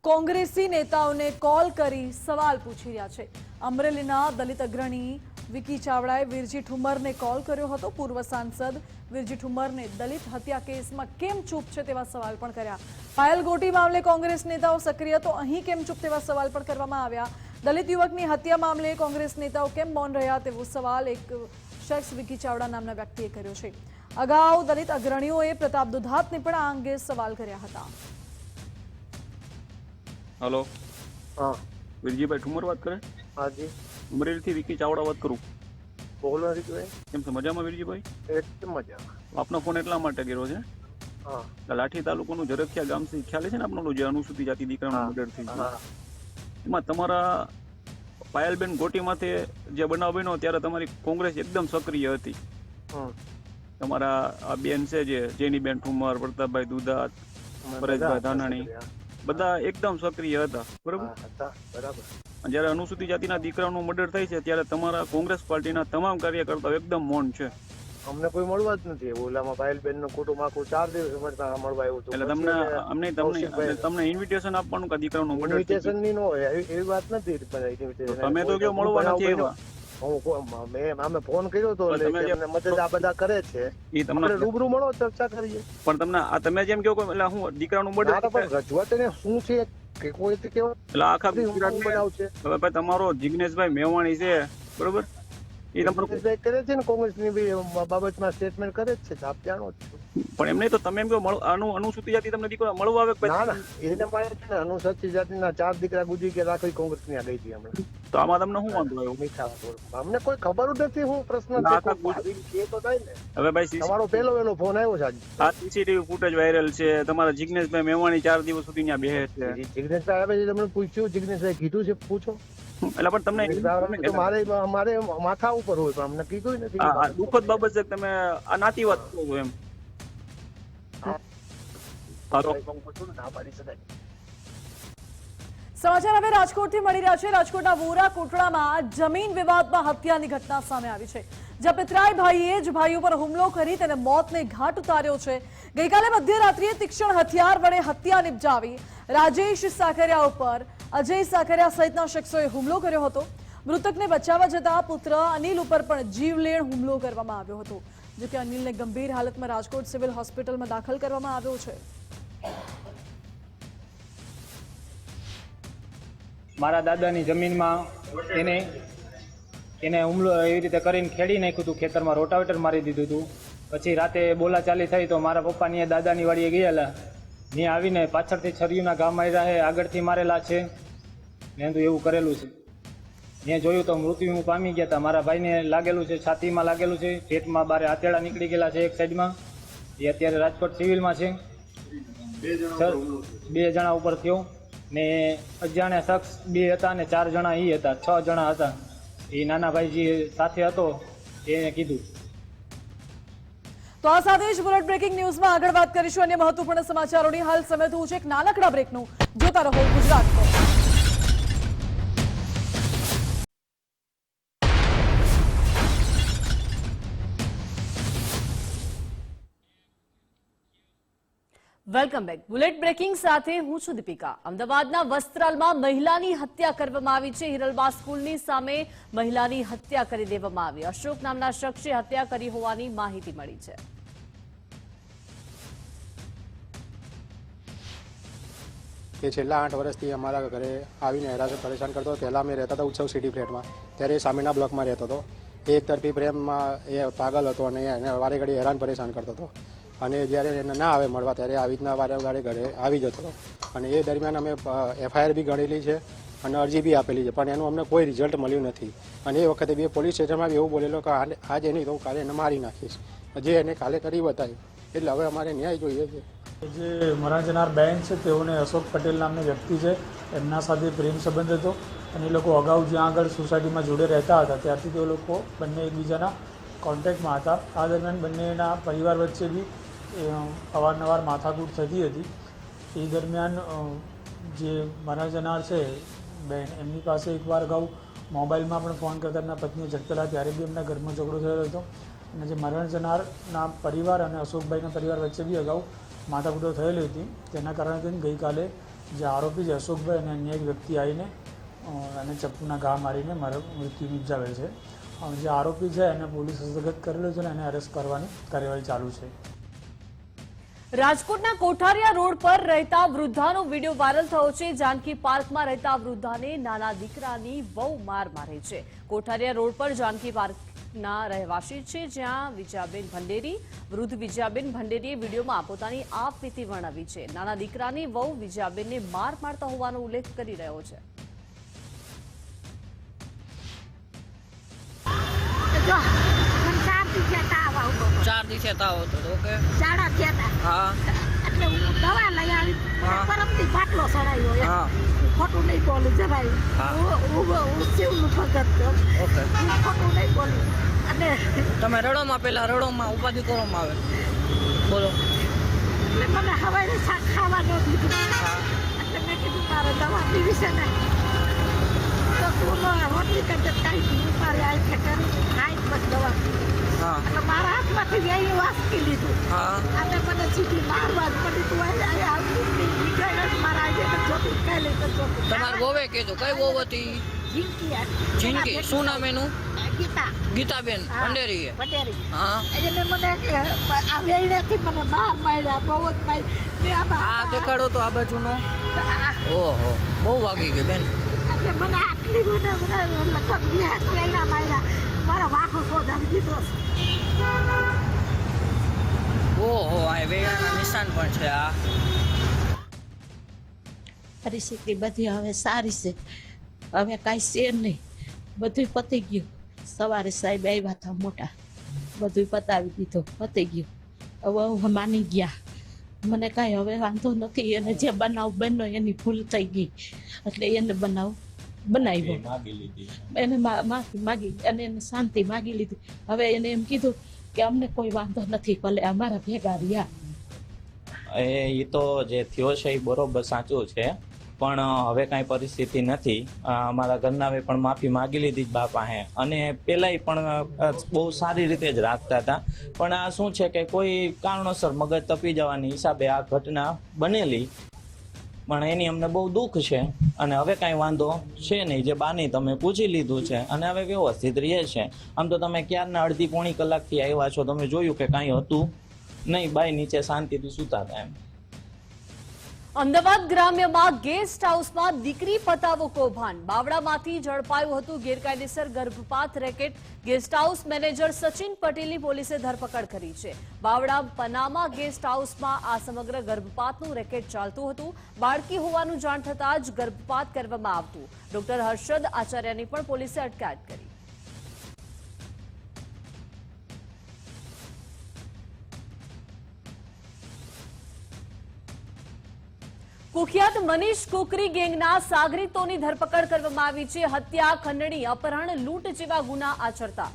કોંગ્રેસી નેતાઓને કોલ કરી સવાલ પૂછી રહ્યા છે. અમરેલીના દલિત અગ્રણી વિકી ચાવડાએ વિરજી ઠુમ્મરને કોલ કર્યો હતો. પૂર્વ સાંસદ વિરજી ઠુમ્મરને દલિત હત્યા કેસમાં કેમ ચૂપ છે તેવા સવાલ પણ કર્યા. પાયલ ગોટી મામલે કોંગ્રેસ નેતાઓ સક્રિય, તો અહીં કેમ ચૂપ તેવા સવાલ પણ કરવામાં આવ્યા. દલિત યુવકની હત્યા મામલે કોંગ્રેસ નેતાઓ કેમ મૌન રહ્યા તેવો સવાલ એક શખ્સ વિકી ચાવડા નામના વ્યક્તિએ કર્યો છે. અગાઉ દલિત અગ્રણીઓએ પ્રતાપ દુધાતને પણ આ અંગે સવાલ કર્યા હતા. હેલો, હા, વિરજીભાઈ ઠુમર વાત કરે? હા જી, અમરેલીથી વિકી ચાવડા વાત કરું. બોલો હરીશભાઈ, કેમ છો? મજામાં વિરજીભાઈ? એકદમ મજામાં. આપનો ફોન એટલા માટે કર્યો છે, હા, લાઠી તાલુકાનું ઝરખિયા ગામ છે, ખ્યાલ છે ને આપણો, જે અનુસૂચિત જાતિ દીકરાનું મર્ડર થઈ ગયું, એમાં તમારા પાયલબેન ગોટીમાંથી જે બનાવ બન્યો ત્યારે તમારી કોંગ્રેસ એકદમ સક્રિય હતી. તમારા આ બેન છે જે જેનીબેન ઠુમર, પ્રતાપભાઈ દુધાત, પરેશભાઈ ધાનાણી, બધા એકદમ સક્રિય હતા, બરાબર? જયારે અનુસૂચિત જાતિના દીકરાનું મર્ડર થાય છે ત્યારે તમારા કોંગ્રેસ પાર્ટીના તમામ કાર્યકર્તાઓ એકદમ મૌન છે. અમને કોઈ મળવા જ નથી. ઓલામાં પાયલબેન નું કુટુંબ આખું 4 દિવસ મળવા આવ્યું હતું. એટલે તમને ઇન્વિટેશન આપવાનું કે દીકરાનું મર્ડર? ઇન્વિટેશન ની નો હોય એવી વાત નથી. તમે તો કયો મળવા નથી આવ્યા. અમે ફોન કર્યો તો પણ તમે જે- મદદ આ બધા કરે છે. એ તમને આપણે રૂબરૂ મળો ચર્ચા કરીએ. પણ તમને આ તમે જેમ કહો એટલે હું દીકરાનું ના તો બર્થડે પણ રજૂઆત એને શું છે કે કોઈ રીતે કેવું એટલે આખા ગુજરાતમાં બનાવશે. હવે ભાઈ તમારો જિગ્નેશભાઈ મેવાણી છે બરોબર, એ તમારું કોંગ્રેસ કરે છે ને, કોંગ્રેસની બી બાબતમાં સ્ટેટમેન્ટ કરે જ છે. આપ જાણો જ છો. પણ એમ નહીં તો તમે એમ કહો અનુસૂચિત જાતિ તમને દીકરો મળવા આવે કે ના પછી? ના એને મળે છે ને, અનુસૂચિત જાતિના 4 દીકરા ગુજરી ગયા રાખી કોંગ્રેસની આ ગઈ હતી હમણાં. તો આમાં તમને શું વાંધો આવ્યો? મીઠા અમને કોઈ ખબર જ નથી શું પ્રશ્ન ના, છે. આખા કોઈ આવી કે તો થાય ને. હવે ભાઈ તમારો પહેલો ફોન આવ્યો છે આજે. આ સીસીટીવી ફૂટેજ વાયરલ છે, તમારા જિગ્નેશભાઈ મેવાણી 4 દિવસ સુધી ત્યાં બેસે છે. જિગ્નેશભાઈ આવે છે, તમને પૂછ્યું જિગ્નેશભાઈ કીધું છે? પૂછો. એટલે પણ તમને તો મારે માથા ઉપર હોય પણ અમને કીધું નથી. આ દુઃખદ બાબત છે કે તમે આ નાતી વાત કરો છો એમ. ના પાડી શકાય. સમાચાર હવે રાજકોટથી મળી રહ્યા છે. રાજકોટના વોરા કોટડામાં જમીન વિવાદમાં હત્યાની ઘટના સામે આવી છે, જ્યાં પિતરાઈ ભાઈએ જ ભાઈઓ પર હુમલો કરી તેને મોતને ઘાટ ઉતાર્યો છે. ગઈકાલે મધ્યરાત્રિએ તીક્ષ્ણ હથિયાર વડે હત્યા નિપજાવી રાજેશ સાકરિયા ઉપર અજય સાકરિયા સહિતના શખ્સોએ હુમલો કર્યો હતો. મૃતકને બચાવવા જતા પુત્ર અનિલ ઉપર પણ જીવલેણ હુમલો કરવામાં આવ્યો હતો. જોકે અનિલને ગંભીર હાલતમાં રાજકોટ સિવિલ હોસ્પિટલમાં દાખલ કરવામાં આવ્યો છે. મારા દાદાની જમીનમાં એને હુમલો એવી રીતે કરીને ખેડી નાખ્યું હતું, ખેતરમાં રોટાવેટર મારી દીધું હતું. પછી રાતે બોલાચાલી થઈ તો મારા પપ્પા ત્યાં દાદાની વાડીએ ગયેલા, ત્યાં આવીને પાછળથી છરીઓના ઘા માર્યા છે, આગળથી મારેલા છે ને તો એવું કરેલું છે. મેં જોયું તો મૃત્યુ પામી ગયા હતા. મારા ભાઈને લાગેલું છે, છાતીમાં લાગેલું છે, પેટમાં બારે આતેડા નીકળી ગયેલા છે એક સાઈડમાં. એ અત્યારે રાજકોટ સિવિલમાં છે. 2 જણા ઉપર થયો ને અજાણ્યા શખ્સ 2 હતા ને 4 જણા એ હતા, 6 જણા હતા. એ નાના ભાઈ જે સાથે હતો એને કીધું. તો આ સાથે જ બુલેટ બ્રેકિંગ ન્યૂઝમાં આગળ વાત કરીશું અન્ય મહત્વપૂર્ણ સમાચારોની. હાલ સમય થયું છે એક નાનકડા બ્રેકનું. જોતા રહો ગુજરાત પર. Welcome back. બુલેટ બ્રેકિંગ સાથે હું છું દીપિકા. અમદાવાદના વસ્ત્રાલમાં મહિલાની હત્યા કરવામાં આવી છે. હિરલબા સ્કૂલની સામે મહિલાની હત્યા કરી દેવામાં આવી. અશોક નામના શખ્સે હત્યા કરી હોવાની માહિતી મળી છે. એ છેલ્લા 8 વર્ષથી અમારા ઘરે આવીને હેરાન પરેશાન કરતો. પહેલાં અમે રહેતા હતા ઉત્સવ સિટી ફ્લેટમાં, ત્યારે એ સામેના બ્લોકમાં રહેતો હતો. એ એક તરફી પ્રેમમાં એ પાગલ હતો અને એને વારે ઘડી હેરાન પરેશાન કરતો હતો. અને જ્યારે એને ના આવે મળવા ત્યારે આવી રીતના વારે ઘરે ઘરે આવી જતો હતો. અને એ દરમિયાન અમે FIR બી ગણેલી છે અને અરજી બી આપેલી છે, પણ એનું અમને કોઈ રિઝલ્ટ મળ્યું નથી. અને એ વખતે બી પોલીસ સ્ટેશનમાં બી એવું બોલેલો કે આજે નહીં તો હું કાલે એને મારી નાખીશ, જે એને કાલે કરી બતાવ્યું. એટલે હવે અમારે ન્યાય જોઈએ છે. જે મરણ જનાર બેન છે તેઓને અશોક પટેલ નામની વ્યક્તિ છે, એમના સાથે પ્રેમ સંબંધ હતો અને એ લોકો અગાઉ જ્યાં આગળ સોસાયટીમાં જોડે રહેતા હતા ત્યારથી તે લોકો બંને એકબીજાના કોન્ટેક્ટમાં હતા. આ દરમિયાન બંનેના પરિવાર વચ્ચે બી અવારનવાર માથાકૂટ થતી હતી. એ દરમિયાન જે મરણ જનાર છે બેન, એમની પાસે એકવાર અગાઉ મોબાઈલમાં પણ ફોન કરતા એમના પત્નીએ ઝડપેલા, ત્યારે બી એમના ઘરમાં ઝઘડો થયો હતો. અને જે મરણ જનારના પરિવાર અને અશોકભાઈના પરિવાર વચ્ચે બી અગાઉ માથાકૂટો થયેલી હતી. તેના કારણે ગઈકાલે જે આરોપી છે અશોકભાઈ અને અન્ય એક વ્યક્તિ આવીને એને ચપ્પુના ઘા મારીને મૃત્યુ નિપજાવેલ છે. જે આરોપી છે એને પોલીસ હસ્તગત કરેલો છે અને એને અરેસ્ટ કરવાની કાર્યવાહી ચાલુ છે. રાજકોટના કોઠારિયા રોડ પર રહેતા વૃદ્ધાનો વિડીયો વાયરલ થયો છે. જાનકી પાર્કમાં રહેતા વૃદ્ધાને નાના દીકરાની વહુ માર મારે છે. કોઠારિયા રોડ પર જાનકી પાર્કના રહેવાસી છે, જ્યાં વિજયાબેન ભંડેરી વૃદ્ધ વિજયાબેન ભંડેરીએ વિડીયોમાં પોતાની આપવીતી વર્ણવી છે. નાના દીકરાની વહુ વિજયાબેનને માર મારતા હોવાનો ઉલ્લેખ કરી રહ્યો છે. ચાર દિવસે તાવ હતો. ઓકે, ઝાડા થયા હતા. હા, એટલે હું દવા લઈ આવી. પરમથી બાટલો ચડાવ્યો. હા, ખોટું નહીં બોલું જરાય. હું શિવનું ભગત છું. ઓકે, હું ખોટું નહીં બોલું. અને તમે રડોમાં પેલા રડોમાં ઉપાધિ કરવામાં આવે. બોલો. એટલે મને હવાઈ શાક ખાવા ન દીધું. એટલે મેં કીધું તારે દવા પીવી છે ને તો તું રોટલી કરજે કાંઈ મારી આંખે કરી ખાઈ બસ દવા પીવી. એટલે મારા હાથમાંથી એવી વાસકી લીધું. અને મને સીધી મારવા જ પડી. તું મારા આજે જોતી કઈ લઈ તો તમારે વોવે કીધું કઈ વોવ હતી? જિંદગી શું નામ એનું? ગીતા ગીતાબેન પંડેરી. પટેરી. હા એને મને આ વેલડેથી મને બહાર માર્યા, બહુ જ માર્યા. આ દેખાડો તો આ બાજુનો. ઓહો બહુ વાગી ગઈ બેન. એટલે મને આટલી મને લગભગ 2 વેલડા માર્યા. મારા વાંખો શોધાવી દીધો. ઓહો આ વેળાના નિશાન પણ છે. આ પરિસ્થિતિ બધી હવે સારી છે, હવે કાંઈ છે નહીં, બધું પતી ગયું. સવારે સાહેબ આવ્યા હતા મોટા, બધું પતાવી દીધું, પતી ગયું. હવે હું માની ગયા, મને કાંઈ હવે વાંધો નથી. અને જે બનાવ બન્યો એની ભૂલ થઈ ગઈ, એટલે એને બનાવ બનાવ્યો, એને માફી માગી અને એને શાંતિ માગી લીધી. હવે એને એમ કીધું કે અમને કોઈ વાંધો નથી, ભલે અમારા ભેગા રહ્યા. એ તો જે થયો છે એ બરોબર સાચું છે, પણ હવે કાંઈ પરિસ્થિતિ નથી. અમારા ઘરનાએ પણ માફી માગી લીધી બા પાસે, અને પહેલાંય પણ બહુ સારી રીતે જ રાખતા હતા. પણ આ શું છે કે કોઈ કારણોસર મગજ તપી જવાની હિસાબે આ ઘટના બનેલી, પણ એની અમને બહુ દુઃખ છે. અને હવે કાંઈ વાંધો છે નહીં, જે બાની તમે પૂછી લીધું છે અને હવે વ્યવસ્થિત રહે છે. આમ તો તમે ક્યારના અડધી પોણી કલાકથી આવ્યા છો, તમે જોયું કે કાંઈ હતું નહીં, બાઈ નીચે શાંતિથી સૂતા હતા એમ. અમદાવાદ ગ્રામ્યમાં ગેસ્ટ હાઉસમાં દીકરી પતાવો કૌભાંડ. બાવળામાંથી ઝડપાયું હતું ગેરકાયદેસર ગર્ભપાત racket. Guest house manager Sachin પટેલની પોલીસે ધરપકડ કરી છે. બાવળા પનામા ગેસ્ટ હાઉસમાં આ સમગ્ર ગર્ભપાતનું રેકેટ ચાલતું હતું. બાળકી હોવાનું જાણ થતાં જ ગર્ભપાત કરવામાં આવતું. ડોક્ટર હર્ષદ આચાર્યની પણ પોલીસે અટકાયત કરી. કુખ્યાત મનીષ કુકરી ગેંગના સાગરીતોની ધરપકડ કરવામાં આવી છે. હત્યા, ખંડણી, અપહરણ, લૂંટ જેવા ગુના આચરતા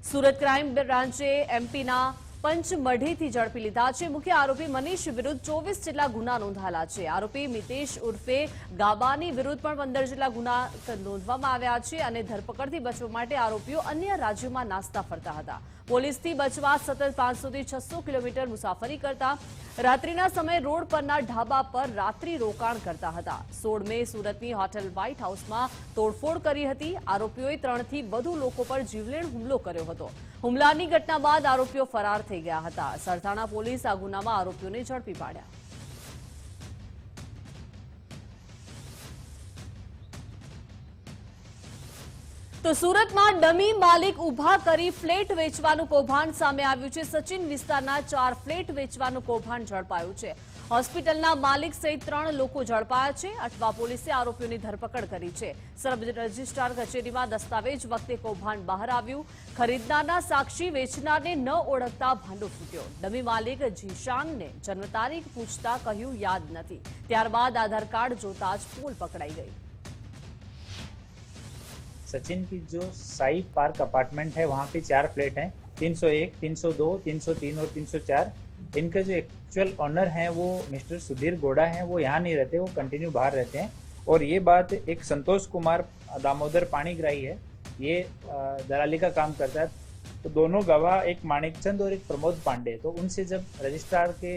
સુરત ક્રાઇમ બ્રાન્ચે એમપીના પંચમઢીથી ઝડપી લીધા છે. મુખ્ય આરોપી મનીષ વિરુદ્ધ 24 જેટલા ગુના નોંધાયેલા છે. આરોપી મિતેશ ઉર્ફે ગાબાની વિરુદ્ધ પણ 15 જેટલા ગુના નોંધવામાં આવ્યા છે. અને ધરપકડથી બચવા માટે આરોપીઓ અન્ય રાજ્યોમાં નાસ્તા ફરતા હતા. પોલીસથી બચવા સતત 500 થી 600 કિલોમીટર મુસાફરી કરતા, રાત્રિના સમયે રોડ પરના ઢાબા પર રાત્રિ રોકાણ કરતા હતા. 16 મે સુરતની હોટેલ વ્હાઇટ હાઉસમાં તોડફોડ કરી હતી. આરોપીઓએ 3 થી વધુ લોકો પર જીવલેણ હુમલો કર્યો હતો. હુમલાની ઘટના બાદ આરોપીઓ ફરાર થઈ ગયા હતા. સરથાણા પોલીસ આ ગુનામાં આરોપીઓને ઝડપી પાડ્યા. તો સુરતમાં ડમી માલિક ઉભા કરી ફ્લેટ વેચવાનું કૌભાંડ સામે આવ્યું છે. સચિન વિસ્તારના 4 ફ્લેટ વેચવાનું કૌભાંડ ઝડપાયું છે. હોસ્પિટલના માલિક સહિત 3 લોકો ઝડપાયા છે. અઠવા પોલીસે આરોપીઓની ધરપકડ કરી છે. સબ રજિસ્ટ્રાર કચેરીમાં દસ્તાવેજ વખતે કૌભાંડ બહાર આવ્યું. ખરીદનારના સાક્ષી વેચનારને ન ઓળખતા ભાંડો ફૂટ્યો. ડમી માલિક જીશાનને જન્મ તારીખ પૂછતા કહ્યું યાદ નથી. ત્યારબાદ આધાર કાર્ડ જોતા જ પોલ પકડાઈ ગઈ. सचिन की जो साई पार्क अपार्टमेंट है वहाँ पे 4 फ्लैट हैं, 301, 302, 303 और 304. इनका जो एक्चुअल ऑनर है वो मिस्टर सुधीर गोड़ा है, वो यहाँ नहीं रहते, वो कंटिन्यू बाहर रहते हैं. और ये बात एक संतोष कुमार दामोदर पाणीग्राही है, ये दलाली का काम करता है. तो दोनों गवाह एक माणिकचंद और एक प्रमोद पांडे, तो उनसे जब रजिस्ट्रार के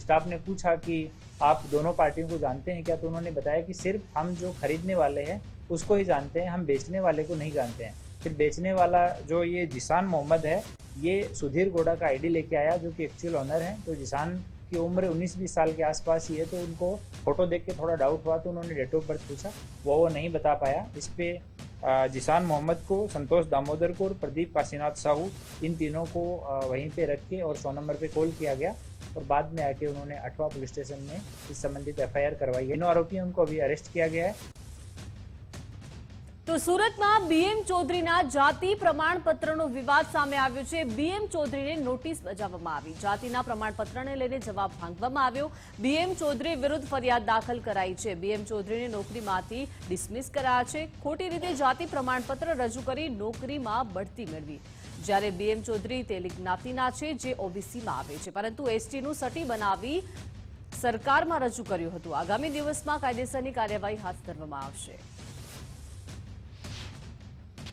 स्टाफ ने पूछा कि आप दोनों पार्टियों को जानते हैं क्या, तो उन्होंने बताया कि सिर्फ हम जो खरीदने वाले हैं उसको ही जानते हैं, हम बेचने वाले को नहीं जानते हैं. फिर बेचने वाला जो ये जिसान मोहम्मद है, ये सुधीर गोड़ा का आईडी लेके आया जो कि एक्चुअल ऑनर है. तो जिसान की उम्र 19-20 साल के आसपास ही है, तो उनको फोटो देख के थोड़ा डाउट हुआ, तो उन्होंने डेट ऑफ बर्थ पूछा, वो नहीं बता पाया. इस पे जिसान मोहम्मद को, संतोष दामोदर को और प्रदीप काशीनाथ साहू, इन तीनों को वहीं पे रख के और 100 नंबर पे कॉल किया गया. और बाद में आके उन्होंने 8वां पुलिस स्टेशन में इस संबंधित FIR करवाई है. इन आरोपियों को अभी अरेस्ट किया गया है. તો સુરતમાં BM ચૌધરીના જાતિ પ્રમાણપત્રનો વિવાદ સામે આવ્યો છે. BM ચૌધરીને નોટિસ બજાવવામાં આવી. જાતિના પ્રમાણપત્રને લઈને જવાબ માંગવામાં આવ્યો. BM ચૌધરી વિરુદ્ધ ફરિયાદ દાખલ કરાઈ છે. BM ચૌધરીને નોકરીમાંથી ડિસમિસ કરાયા છે. ખોટી રીતે જાતિ પ્રમાણપત્ર રજૂ કરી નોકરીમાં બઢતી મેળવી. જ્યારે BM ચૌધરી તેલી જ્ઞાતિના છે, જે OBCમાં આવે છે, પરંતુ STનું સટી બનાવી સરકારમાં રજૂ કર્યું હતું. આગામી દિવસમાં કાયદેસરની કાર્યવાહી હાથ ધરવામાં આવશે.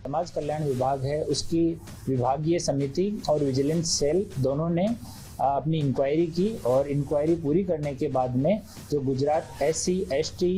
समाज कल्याण विभाग है, उसकी विभागीय समिति और विजिलेंस सेल दोनों ने अपनी इंक्वायरी की और इंक्वायरी पूरी करने के बाद में जो गुजरात SC ST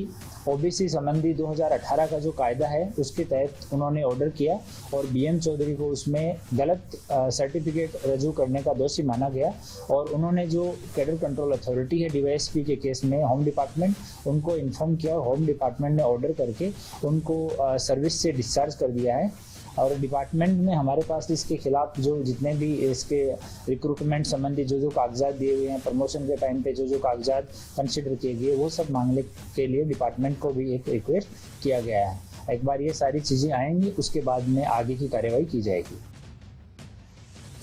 OBC संबंधी 2018 का जो कायदा है उसके तहत उन्होंने ऑर्डर किया और BM चौधरी को उसमें गलत सर्टिफिकेट रजू करने का दोषी माना गया और उन्होंने जो कैडर कंट्रोल अथॉरिटी है DYSP के केस में होम डिपार्टमेंट, उनको इन्फॉर्म किया और होम डिपार्टमेंट ने ऑर्डर करके उनको सर्विस से डिस्चार्ज कर दिया है। और डिपार्टमेंट में हमारे पास इसके खिलाफ जो जितने भी इसके रिक्रूटमेंट संबंधी जो कागजात दिए हुए हैं, प्रमोशन के टाइम पे जो कागजात कंसिडर किए गए, वो सब मांगने के लिए डिपार्टमेंट को भी एक रिक्वेस्ट किया गया है। एक बार ये सारी चीजें आएंगी उसके बाद में आगे की कार्यवाही की जाएगी।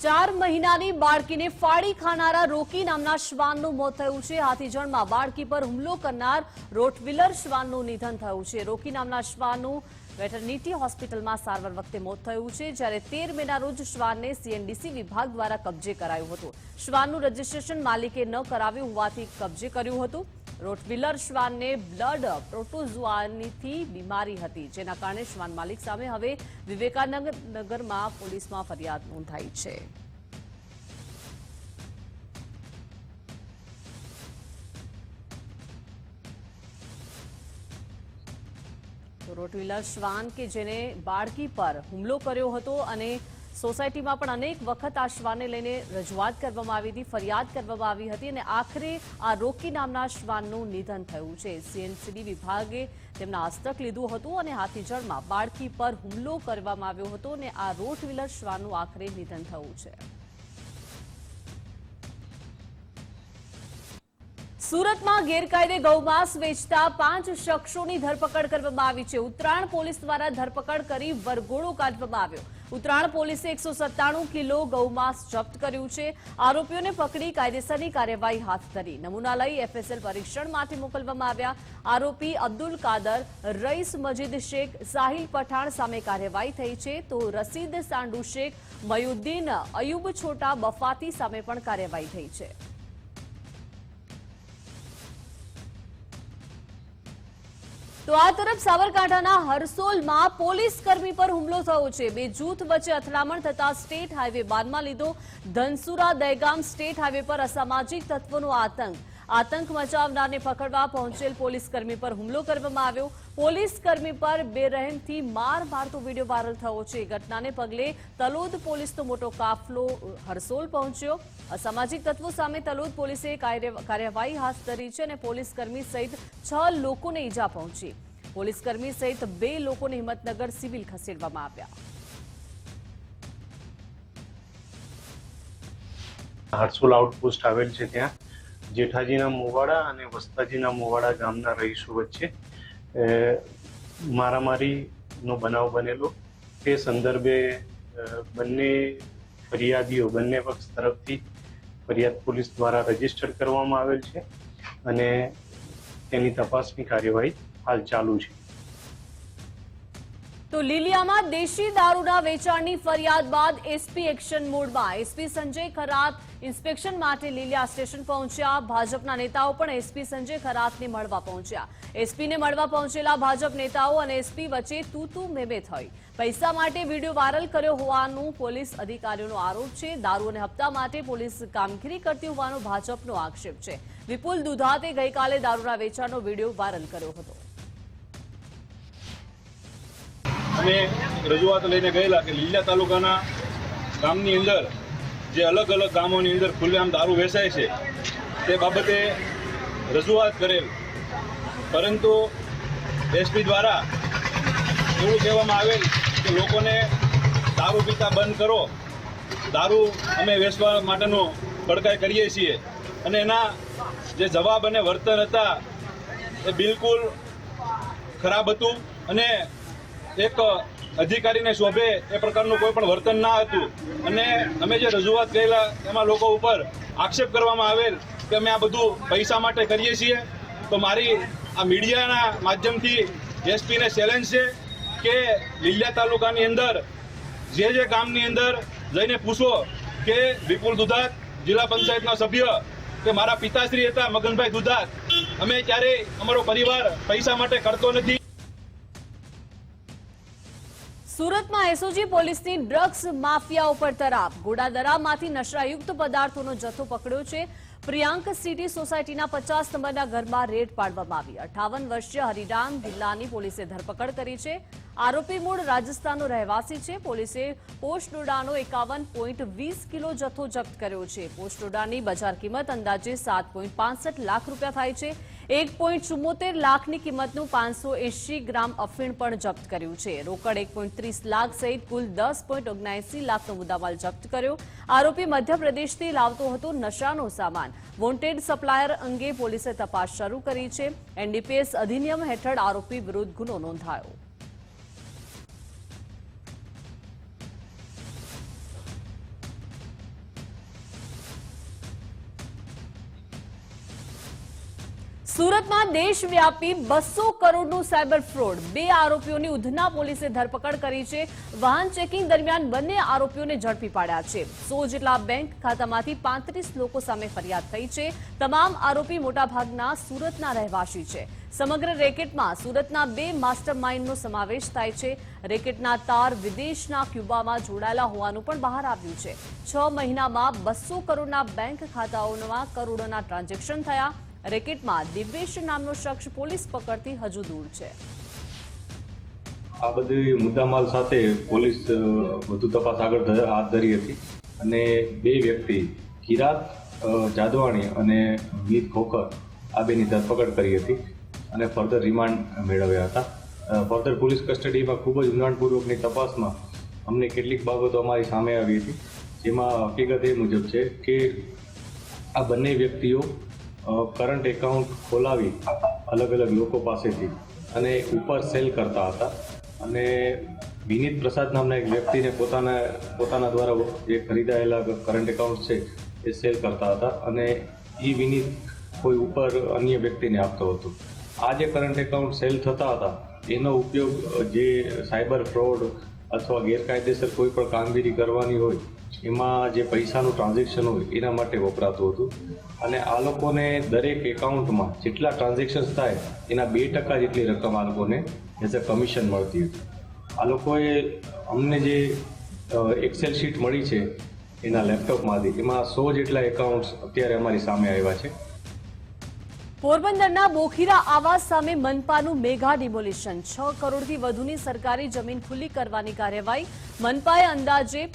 4 મહિનાની બાળકીને ફાડી ખાનારા રોકી નામના શ્વાનનું મોત થયું છે। હાથીજણમાં બાળકી પર હુમલો કરનાર રોટવિલર શ્વાનનું નિધન થયું છે। રોકી નામના શ્વાનનું વેટરનિટી હોસ્પિટલમાં સારવાર વખતે મોત થયું છે, જ્યારે 13 મેના રોજ શ્વાનને CNDC વિભાગ દ્વારા કબજે કરાયું હતું। શ્વાનનું રજીસ્ટ્રેશન માલિકે ન કરાવ્યું હોવાથી કબજે કર્યું હતું। રોટવિલર શ્વાનને બ્લડ પ્રોટોઝુઆની બીમારી હતી, જેના કારણે શ્વાન માલિક સામે હવે વિવેકાનગરમાં પોલીસમાં ફરિયાદ નોંધાઈ છે। રોટવિલર શ્વાન કે જેને બાળકી પર હુમલો કર્યો હતો અને સોસાયટીમાં પણ અનેક વખત આ શ્વાનને લઈને રજૂઆત કરવામાં આવી હતી, ફરિયાદ કરવામાં આવી હતી અને આખરે આ રોકી નામના શ્વાનનું નિધન થયું છે। CNCD વિભાગે તેમના હસ્તક લીધું હતું અને હાથીજણમાં બાળકી પર હુમલો કરવામાં આવ્યો હતો અને આ રોટવિલર શ્વાનનું આખરે નિધન થયું છે। સુરતમાં ગેરકાયદે ગૌમાંસ વેચતા 5 શખ્સોની ધરપકડ કરવામાં આવી છે। ઉત્તરાયણ પોલીસ દ્વારા ધરપકડ કરી વરઘોડો કાઢવામાં આવ્યો। ઉત્તરાયણ પોલીસે 197 કિલો ગૌમાંસ જપ્ત કર્યું છે। આરોપીઓને પકડી કાયદેસરની કાર્યવાહી હાથ ધરી નમૂના લઈ FSL પરીક્ષણ માટે મોકલવામાં આવ્યા। આરોપી અબ્દુલ કાદર, રઈસ મજીદ શેખ, સાહિલ પઠાણ સામે કાર્યવાહી થઈ છે, તો રસીદ સાંડુ શેખ, મયુદ્દીન અયુબ છોટા બફાતી સામે પણ કાર્યવાહી થઈ છે। તો આ તરફ સાબરકાંઠાના હરસોલમાં પોલીસ કર્મી પર હુમલો થયો છે। 2 જૂથ વચ્ચે અથડામણ થતા સ્ટેટ હાઈવે બાદમાં લીધો। ધનસુરા દહેગામ સ્ટેટ હાઈવે પર અસામાજિક તત્વોનો આતંક મચાવનારને પકડવા પહોંચેલ પોલીસ કર્મી પર હુમલો કરવામાં આવ્યો। પોલીસ કર્મી પર બેરહેમથી માર મારતો વિડીયો વાયરલ થયો છે। ઘટનાને પગલે તલોદ પોલીસનો મોટો કાફલો હરસોલ પહોંચ્યો। અસામાજિક તત્વો સામે તલોદ પોલીસે કાર્યવાહી હાથ ધરી છે અને પોલીસ કર્મી સહિત 6 લોકોને ઈજા પહોંચી। પોલીસ કર્મી સહિત 2 લોકોને હિંમતનગર સિવિલ ખસેડવામાં આવ્યા। હરસોલ આઉટપોસ્ટ આવેલ છે, ત્યાં જેઠાજીના મોવાડા અને વસ્તાજીના મોવાડા ગામના રહીશો વચ્ચે મારામારીનો બનાવ બનેલો। તે સંદર્ભે બંને ફરિયાદીઓ બંને પક્ષ તરફથી ફરિયાદ પોલીસ દ્વારા રજીસ્ટર કરવામાં આવેલ છે અને તેની તપાસની કાર્યવાહી હાલ ચાલુ છે। તો લીલિયામાં દેશી દારૂના વેચાણની ફરિયાદ બાદ એસપી એક્શન મોડમાં। એસપી સંજય ખરાત ઇન્સ્પેક્શન માટે લીલિયા સ્ટેશન પહોંચ્યા। ભાજપના નેતાઓ પણ એસપી સંજય ખરાતને મળવા પહોંચ્યા। એસપીને મળવા પહોંચેલા ભાજપ નેતાઓ અને એસપી વચ્ચે તૂતુ મેમે થઈ। પૈસા માટે વિડીયો વાયરલ કર્યો હોવાનું પોલીસ અધિકારીઓનો આરોપ છે। દારૂ અને હપ્તા માટે પોલીસ કામગીરી કરતી હોવાનો ભાજપનો આક્ષેપ છે। વિપુલ દુધાતે ગઈકાલે દારૂના વેચાણનો વિડીયો વાયરલ કર્યો હતો। અમે રજૂઆત લઈને ગયેલા કે લીલિયા તાલુકાના ગામની અંદર જે અલગ અલગ ગામોની અંદર ખુલ્લેઆમ દારૂ વેચાય છે તે બાબતે રજૂઆત કરેલ, પરંતુ એસપી દ્વારા એવું કહેવામાં આવેલ કે લોકોને દારૂ પીતા બંધ કરો, દારૂ અમે વેચવા માટેનો પડકાઈ કરીએ છીએ અને એના જે જવાબ અને વર્તન હતા એ બિલકુલ ખરાબ હતું અને એક અધિકારીને શોભે એ પ્રકારનું કોઈ પણ વર્તન ના હતું અને અમે જે રજૂઆત કરેલા એમાં લોકો ઉપર આક્ષેપ કરવામાં આવેલ કે અમે આ બધું પૈસા માટે કરીએ છીએ। તો મારી આ મીડિયાના માધ્યમથી એસપીને ચેલેન્જ છે કે લીલિયા તાલુકાની અંદર જે ગામની અંદર જઈને પૂછો કે વિપુલ દુધાત જિલ્લા પંચાયતના સભ્ય કે મારા પિતાશ્રી હતા મગનભાઈ દુધાત, અમે ક્યારેય અમારો પરિવાર પૈસા માટે કરતો નથી। સુરતમાં એસઓજી પોલીસની ડ્રગ્સ માફિયાઓ પર તરાપ. ગોડાદરામાંથી નશાયુક્ત પદાર્થોનો જથ્થો પકડ્યો છે. પ્રિયાંક સિટી સોસાયટીના 50 નંબરના ઘરમાં રેડ પાડવામાં આવી. 58 વર્ષીય હરિરામ ગિલ્લાની પોલીસે ધરપકડ કરી છે. આરોપી મૂળ રાજસ્થાનનો રહેવાસી છે. પોલીસે પોસ્ટ ડોડાનો 51.20 કિલો જથ્થો જપ્ત કર્યો છે. પોસ્ટ ડોડાની બજાર કિંમત અંદાજે 7.65 લાખ રૂપિયા થાય છે. 1.74 લાખની કિંમતનું 580 ગ્રામ અફીણ પણ જપ્ત કર્યું છે. રોકડ 1.30 લાખ સહિત કુલ 10.79 લાખનો મુદ્દામાલ જપ્ત કર્યો. આરોપી મધ્યપ્રદેશથી લાવતો હતો નશાનો સામાન. વોન્ટેડ સપ્લાયર અંગે પોલીસે તપાસ શરૂ કરી છે. એનડીપીએસ અધિનિયમ હેઠળ આરોપી વિરુદ્ધ ગુનો નોંધાયો. સુરતમાં દેશવ્યાપી 200 કરોડનું સાયબર ફ્રોડ. 2 આરોપીઓની ઉધના પોલીસે ધરપકડ કરી છે. વાહન ચેકિંગ દરમિયાન બંને આરોપીઓને ઝડપી પાડ્યા છે. 100 જેટલા બેંક ખાતામાંથી 35 લોકો સામે ફરિયાદ થઈ છે. તમામ આરોપી મોટાભાગના સુરતના રહેવાસી છે. સમગ્ર રેકેટમાં સુરતના 2 માસ્ટર માઇન્ડનો સમાવેશ થાય છે. રેકેટના તાર વિદેશના ક્યુબામાં જોડાયેલા હોવાનું પણ બહાર આવ્યું છે. 6 મહિનામાં 200 કરોડના બેંક ખાતાઓમાં કરોડોના ટ્રાન્ઝેક્શન થયા. રેકેટમાં દિવ્યેશ નામનો શખ્સ પોલીસ પકડથી હજુ દૂર છે. આ બધી મુદ્દામાલ સાથે પોલીસ વધુ તપાસ આગળ હાથ ધરી હતી અને 2 વ્યક્તિ કિરાત જાદવાણી અને મીત ખોખર આ બેની ધરપકડ કરી હતી અને ફર્ધર રિમાન્ડ મેળવ્યા હતા. ફર્ધર પોલીસ કસ્ટડીમાં ખૂબ જ ઊંડાણપૂર્વકની તપાસમાં અમને કેટલીક બાબતો અમારી સામે આવી હતી, જેમાં હકીકત એ મુજબ છે કે આ બંને વ્યક્તિઓ કરંટ એકાઉન્ટ ખોલાવી અલગ અલગ લોકો પાસેથી અને ઉપર સેલ કરતા હતા અને વિનીત પ્રસાદ નામના એક વ્યક્તિને પોતાના દ્વારા જે ખરીદાયેલા કરંટ એકાઉન્ટ છે એ સેલ કરતા હતા અને એ વિનીત કોઈ ઉપર અન્ય વ્યક્તિને આપતો હતો. આ જે કરંટ એકાઉન્ટ સેલ થતા હતા એનો ઉપયોગ જે સાયબર ફ્રોડ અથવા ગેરકાયદેસર કોઈ પણ કામગીરી કરવાની હોય એમાં જે પૈસાનું ટ્રાન્ઝેક્શન હોય એના માટે વપરાતું હતું અને આ લોકોને દરેક એકાઉન્ટમાં જેટલા ટ્રાન્ઝેક્શન્સ થાય એના 2% જેટલી રકમ આ લોકોને એઝ અ કમિશન મળતી હતી. આ લોકોએ અમને જે એક્સેલ શીટ મળી છે એના લેપટોપમાંથી એમાં 100 જેટલા એકાઉન્ટ્સ અત્યારે અમારી સામે આવ્યા છે. પોરબંદરના બોખીરા આવાસ સામે મનપાનું મેગા ડિમોલિશન. 6 કરોડથી વધુની સરકારી જમીન ખુલ્લી કરવાની કાર્યવાહી. મનપાએ અંદાજે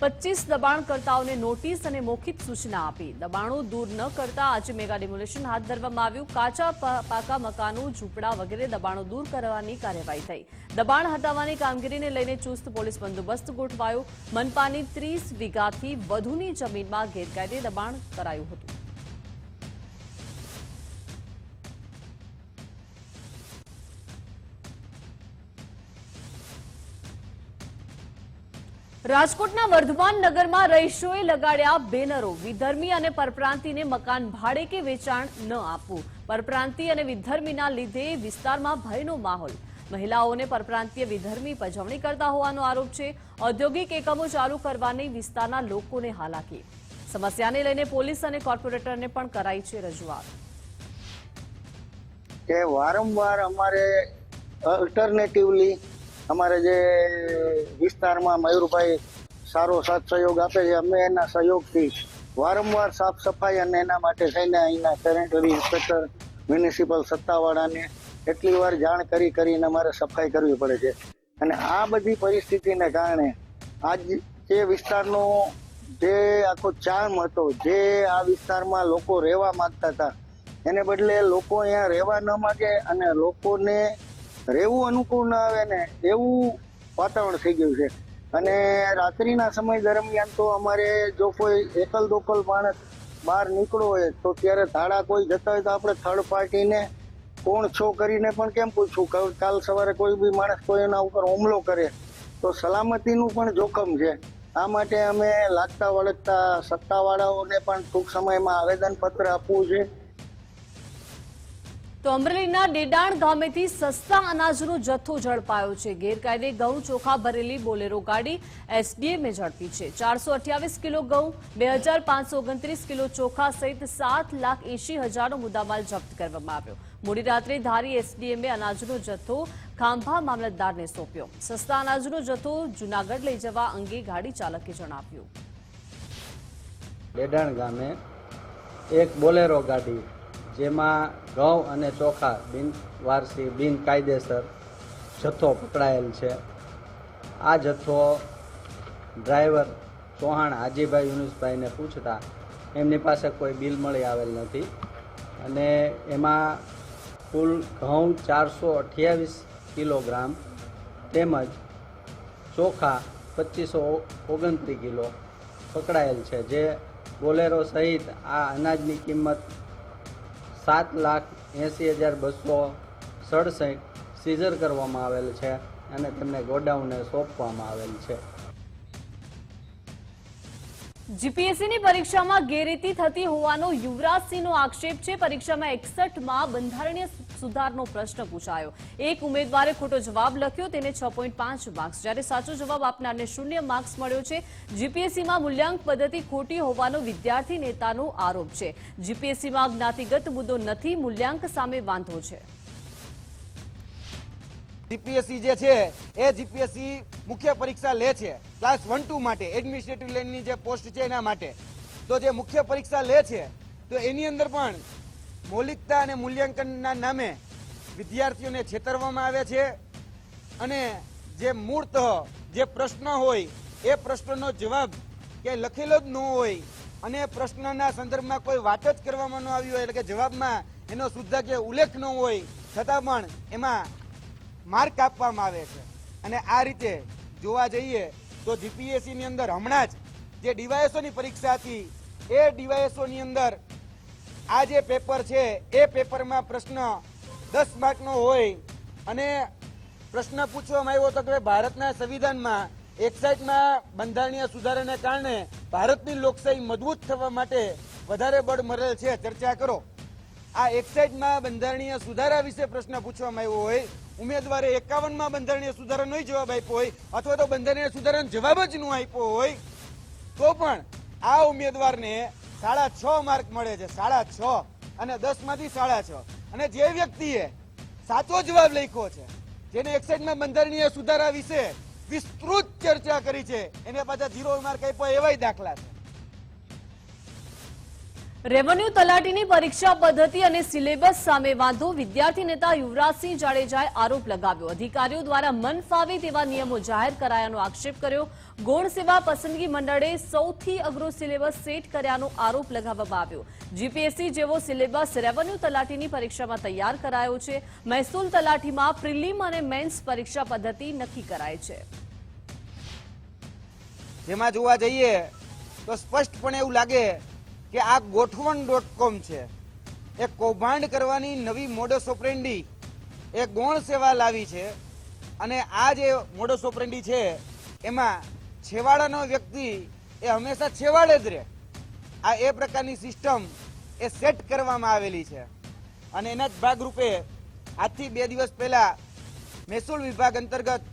25 દબાણકર્તાઓને નોટિસ અને મૌખિક સૂચના આપી. દબાણો દૂર ન કરતા આજે મેગા ડિમોલિશન હાથ ધરવામાં આવ્યું. કાચા પાકા મકાનો, ઝૂંપડા વગેરે દબાણો દૂર કરવાની કાર્યવાહી થઈ. દબાણ હટાવવાની કામગીરીને લઈને ચુસ્ત પોલીસ બંદોબસ્ત ગોઠવાયો. મનપાની 30 વીઘાથી વધુની જમીનમાં ગેરકાયદે દબાણ કરાયું હતું. રાજકોટના વર્ધમાન નગરમાં રહીશોએ લગાડ્યા બેનરો. વિધર્મી અને પરપ્રાંતિને મકાન ભાડે કે વેચાણ ન આપવું. પરપ્રાંતિ અને વિધર્મીના લીધે વિસ્તારમાં ભયનો માહોલ. મહિલાઓને પરપ્રાંતીય વિધર્મી પજવણી કરતા હોવાનો આરોપ છે. ઔદ્યોગિક એકમો ચાલુ કરવાની વિસ્તારના લોકોને હાલાકી. સમસ્યાને લઈને પોલીસ અને કોર્પોરેટરને પણ કરાઈ છે રજૂઆત. કે વારંવાર અમારે અલ્ટરનેટિવલી અમારે જે વિસ્તારમાં મયુરભાઈ સારો સાથ સહયોગ આપે છે, અમે એના સહયોગથી વારંવાર સાફ સફાઈ અને એના માટે થઈને અહીંના સેનેટરી ઇન્સ્પેક્ટર, મ્યુનિસિપલ સત્તાવાળાને એટલી વાર જાણ કરીને અમારે સફાઈ કરવી પડે છે. અને આ બધી પરિસ્થિતિને કારણે આજ જે વિસ્તારનો જે આખો ચાર્મ હતો, જે આ વિસ્તારમાં લોકો રહેવા માંગતા હતા, એને બદલે લોકો અહીંયા રહેવા ન માંગે અને લોકોને રહેવું અનુકૂળ ના આવે ને એવું વાતાવરણ થઈ ગયું છે. અને રાત્રિના સમય દરમિયાન તો અમારે જો કોઈ એકલ દોકલ માણસ બહાર નીકળો હોય તો ત્યારે તાળા કોઈ જતા હોય તો આપણે થર્ડ પાર્ટીને કોણ છો કરીને પણ કેમ પૂછવું. કાલ સવારે કોઈ બી માણસ કોઈ એના ઉપર હુમલો કરે તો સલામતીનું પણ જોખમ છે. આ માટે અમે લાગતા વળગતા સત્તાવાળાઓને પણ ટૂંક સમયમાં આવેદનપત્ર આપવું છે. તો અમરેલીના ડેડાણ ગામેથી સસ્તા અનાજનો જથ્થો ઝડપાયો છે. ગેરકાયદે ઘઉં ચોખા ભરેલી બોલેરો ગાડી એસડીએમએ ઝડપી છે. 428 કિલો ઘઉં, 2529 કિલો ચોખા સહિત 7,80,000નો મુદ્દામાલ જપ્ત કરવામાં આવ્યો. મોડી રાત્રે ધારી એસડીએમએ અનાજનો જથ્થો ખાંભા મામલતદારને સોંપ્યો. સસ્તા અનાજનો જથ્થો જૂનાગઢ લઈ જવા અંગે ગાડી ચાલકે જણાવ્યું. ડેડાણ ગામે એક બોલેરો ગાડી જેમાં ઘઉં અને ચોખા બિનકાયદેસર જથ્થો પકડાયેલ છે. આ જથ્થો ડ્રાઈવર ચૌહાણ હાજીભાઈ યુનુસભાઈને પૂછતા એમની પાસે કોઈ બિલ મળી આવેલ નથી અને એમાં કુલ ઘઉં 428 કિલોગ્રામ તેમજ ચોખા 2529 કિલો પકડાયેલ છે. જે બોલેરો સહિત આ અનાજની કિંમત 7,80,267 સીઝર કરવામાં આવેલ છે અને તેમને ગોડાઉનને સોંપવામાં આવેલ છે. જીપીએસસીની પરીક્ષામાં ગેરરીતિ થતી હોવાનો યુવરાજસિંહનો આક્ષેપ છે. પરીક્ષામાં 61માં બંધારણીય સુધારનો પ્રશ્ન પૂછાયો. એક ઉમેદવારે ખોટો જવાબ લખ્યો, તેને 6.5 માર્ક્સ, જ્યારે સાચો જવાબ આપનારને 0 માર્ક્સ મળ્યો છે. જીપીએસસીમાં મૂલ્યાંકન પદ્ધતિ ખોટી હોવાનો વિદ્યાર્થી નેતાનો આરોપ છે. જીપીએસસીમાં જ્ઞાતિગત મુદ્દો નથી, મૂલ્યાંકન સામે વાંધો છે. જીપીએસસી જે છે એ જીપીએસસી મુખ્ય પરીક્ષા લે છે ક્લાસ 1-2 માટે, એડમિનિસ્ટ્રેટિવ લાઇનની જે પોસ્ટ છે એના માટે. તો જે મુખ્ય પરીક્ષા લે છે તો એની અંદર પણ મૌલિકતા અને મૂલ્યાંકનના નામે વિદ્યાર્થીઓને છેતરવામાં આવે છે અને જે મૂળતઃ જે પ્રશ્ન હોય એ પ્રશ્નનો જવાબ કે લખેલો જ ન હોય અને પ્રશ્નના સંદર્ભમાં કોઈ વાત જ કરવામાં ન આવી હોય, એટલે કે જવાબમાં એનો શુદ્ધ કે ઉલ્લેખ ન હોય છતાં પણ એમાં માર્ક આપવામાં આવે છે. અને આ રીતે જોવા જઈએ તો જીપીએસસી ની અંદર હમણાં જ જે ડીવાયએસઓની પરીક્ષા હતી એ ડીવાયએસઓની અંદર આ જે પેપર છે એ પેપરમાં પ્રશ્ન 10 માર્કનો હોય અને પ્રશ્ન પૂછવામાં આવ્યો હતો કે ભારતના સંવિધાનમાં 61માં બંધારણીય સુધારાને કારણે ભારતની લોકશાહી મજબૂત થવા માટે વધારે બળ મળેલ છે, ચર્ચા કરો. આ 61માં બંધારણીય સુધારા વિશે પ્રશ્ન પૂછવામાં આવ્યો હોય, ઉમેદવારે 51માં બંધારણીય સુધારાનો જવાબ આપ્યો હોય અથવા તો બંધારણીય સુધારાનો જવાબ જ ન આપ્યો હોય તો પણ આ ઉમેદવારને 6.5 માર્ક મળે છે. 6.5 અને 10માંથી 6.5. અને જે વ્યક્તિએ સાચો જવાબ લખ્યો છે, જેને 61માં બંધારણીય સુધારા વિશે વિસ્તૃત ચર્ચા કરી છે, એને પાછા 0 માર્ક આપ્યો એવાય દાખલા છે. રેવન્યુ તલાટીની પરીક્ષા પદ્ધતિ અને સિલેબસ સામે વાંધો. વિદ્યાર્થી નેતા યુવરાજસિંહ જાડેજાએ આરોપ લગાવ્યો. અધિકારીઓ દ્વારા મન ફાવે તેવા નિયમો જાહેર કરાયાનો આક્ષેપ કર્યો. ગૌણ સેવા પસંદગી મંડળે સૌથી અઘરો સિલેબસ સેટ કર્યાનો આરોપ લગાવવામાં આવ્યો. જીપીએસસી જેવો સિલેબસ રેવન્યુ તલાટીની પરીક્ષામાં તૈયાર કરાયો છે. મહેસૂલ તલાટીમાં પ્રિલિમ અને મેન્સ પરીક્ષા પદ્ધતિ નક્કી કરાય છે. જેમાં જોવા જઈએ તો સ્પષ્ટપણે એવું લાગે કે આ ગોઠવણ.com છે. એ કૌભાંડ કરવાની નવી મોડસ ઓપરેન્ડી એ ગૌણ સેવા લાવી છે અને આ જે મોડસ ઓપરેન્ડી છે એમાં છેવાડાનો વ્યક્તિ એ હંમેશા છેવાડે જ રહે, આ એ પ્રકારની સિસ્ટમ એ સેટ કરવામાં આવેલી છે. અને એના જ ભાગરૂપે આજથી 2 દિવસ પહેલા મહેસૂલ વિભાગ અંતર્ગત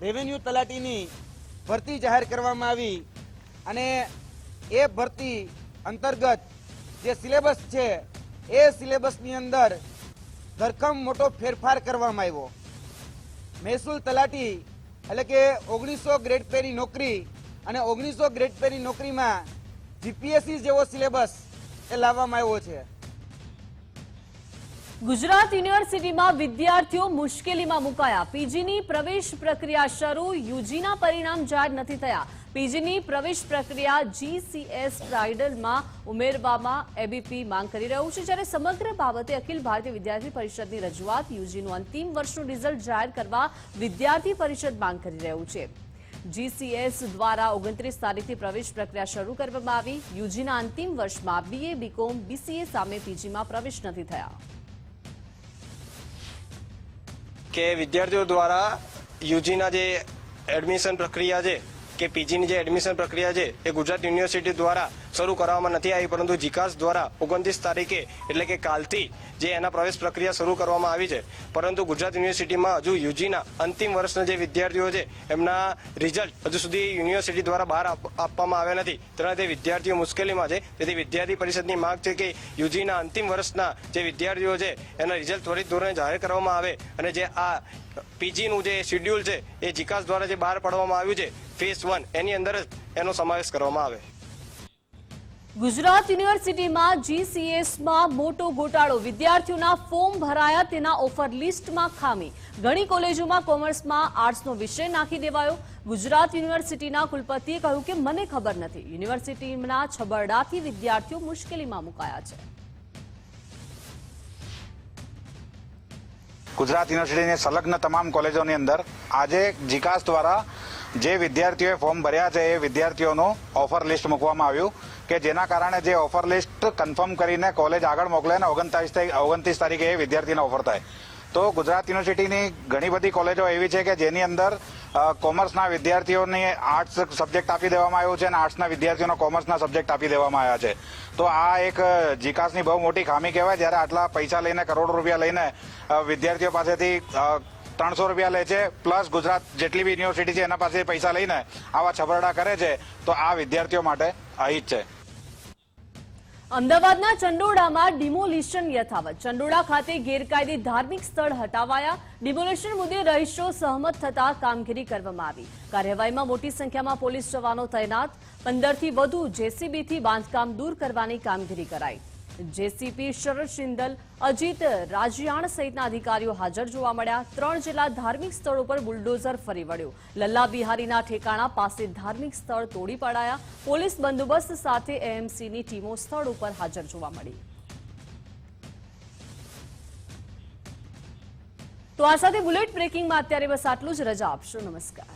રેવન્યુ તલાટીની ભરતી જાહેર કરવામાં આવી અને એ ભરતી અંતર્ગત જે સિલેબસ છે એ સિલેબસની અંદર ધરખમ મોટો ફેરફાર કરવામાં આવ્યો. મહેસૂલ તલાટી એટલે કે 1900 ગ્રેડ પેની નોકરી અને 1900 ગ્રેડ પેની નોકરીમાં જીપીએસસી જેવો સિલેબસ એ લાવવામાં આવ્યો છે. ગુજરાત યુનિવર્સિટીમાં વિદ્યાર્થીઓ મુશ્કેલીમાં મુકાયા. પીજીની પ્રવેશ પ્રક્રિયા શરૂ, યુજીના પરિણામ જાહેર નથી થયા. પીજીની પ્રવેશ પ્રક્રિયા જીસીએસ બ્રાઇડલમાં ઉમેરવામાં એબીપી માંગ કરી રહ્યું છે, જ્યારે સમગ્ર બાબતે અખિલ ભારતીય વિદ્યાર્થી પરિષદની રજૂઆત. યુજીનું અંતિમ વર્ષનું રિઝલ્ટ જાહેર કરવા વિદ્યાર્થી પરિષદ માંગ કરી રહ્યું છે. જીસીએસ દ્વારા 29 તારીખથી પ્રવેશ પ્રક્રિયા શરૂ કરવામાં આવી. યુજીના અંતિમ વર્ષમાં બીએ, બીકોમ, બીસીએ સામે પીજીમાં પ્રવેશ નથી થયા. કે વિદ્યાર્થીઓ દ્વારા યુજીના જે એડમિશન પ્રક્રિયા છે કે પીજીની જે એડમિશન પ્રક્રિયા છે એ ગુજરાત યુનિવર્સિટી દ્વારા શરૂ કરવામાં નથી આવી, પરંતુ જીકાસ દ્વારા 29 તારીખે એટલે કે કાલથી જે એના પ્રવેશ પ્રક્રિયા શરૂ કરવામાં આવી છે, પરંતુ ગુજરાત યુનિવર્સિટીમાં હજુ યુજીના અંતિમ વર્ષના જે વિદ્યાર્થીઓ છે એમના રિઝલ્ટ હજુ સુધી યુનિવર્સિટી દ્વારા બહાર આપવામાં આવ્યા નથી. તેનાથી વિદ્યાર્થીઓ મુશ્કેલીમાં છે. તેથી વિદ્યાર્થી પરિષદની માંગ છે કે યુજીના અંતિમ વર્ષના જે વિદ્યાર્થીઓ છે એના રિઝલ્ટ ત્વરિત ધોરણે જાહેર કરવામાં આવે અને જે આ પીજીનું જે શેડ્યુલ છે એ જીકાસ દ્વારા જે બહાર પાડવામાં આવ્યું છે ફેઝ 1 એની અંદર જ એનો સમાવેશ કરવામાં આવે. ગુજરાત યુનિવર્સિટીમાં જીસીએસમાં મોટો ગોટાળો. વિદ્યાર્થીઓના ફોર્મ ભરાયા, તેના ઓફર લિસ્ટમાં ખામી. ઘણી કોલેજોમાં કોમર્સમાં આર્ટ્સનો વિષય નાખી દેવાયો. ગુજરાત યુનિવર્સિટીના કુલપતિએ કહ્યું કે મને ખબર નથી. યુનિવર્સિટીના છબરડાથી વિદ્યાર્થીઓ મુશ્કેલીમાં મુકાયા છે. ગુજરાત યુનિવર્સિટીની સંલગ્ન તમામ કોલેજોની અંદર આજે જીકાસ દ્વારા જે વિદ્યાર્થીઓએ ફોર્મ ભર્યા છે એ વિદ્યાર્થીઓનું ઓફર લિસ્ટ મૂકવામાં આવ્યું કે જેના કારણે જે ઓફર લિસ્ટ કન્ફર્મ કરીને કોલેજ આગળ મોકલે અને 29 તારીખે એ વિદ્યાર્થીને ઓફર થાય. તો ગુજરાત યુનિવર્સિટીની ઘણી બધી કોલેજો એવી છે કે જેની અંદર કોમર્સના વિદ્યાર્થીઓને આર્ટ્સ સબ્જેક્ટ આપી દેવામાં આવ્યું છે અને આર્ટ્સના વિદ્યાર્થીઓને કોમર્સના સબ્જેક્ટ આપી દેવામાં આવ્યા છે. તો આ એક જીકાસની બહુ મોટી ખામી કહેવાય. જ્યારે આટલા પૈસા લઈને કરોડો રૂપિયા લઈને વિદ્યાર્થીઓ પાસેથી 300 રૂપિયા લે છે, પ્લસ ગુજરાત જેટલી બી યુનિવર્સિટી છે એના પાસે પૈસા લઈને આવા છબરડા કરે છે, તો આ વિદ્યાર્થીઓ માટે અહિત છે. અમદાવાદના ચંડોળામાં ડિમોલિશન યથાવત. ચંડોળા ખાતે ગેરકાયદે ધાર્મિક સ્થળ હટાવાયા. ડિમોલિશન મુદ્દે રહીશો સહમત થતા કામગીરી કરવામાં આવી. કાર્યવાહીમાં મોટી સંખ્યામાં પોલીસ જવાનો તૈનાત. 15થી વધુ જેસીબીથી બાંધકામ દૂર કરવાની કામગીરી કરાઈ. જેસીપી શરદ શિંદલ, અજીત રાજીયાણ સહિતના અધિકારીઓ હાજર જોવા મળ્યા. 3 જેટલા ધાર્મિક સ્થળો પર બુલડોઝર ફરી વળ્યું. લલ્લા બિહારીના ઠેકાણા પાસે ધાર્મિક સ્થળ તોડી પડાયા. પોલીસ બંદોબસ્ત સાથે એએમસીની ટીમો સ્થળ ઉપર હાજર જોવા મળી. તો આ સાથે બુલેટ બ્રેકિંગમાં અત્યારે બસ આટલું જ. રજા આપશો. નમસ્કાર.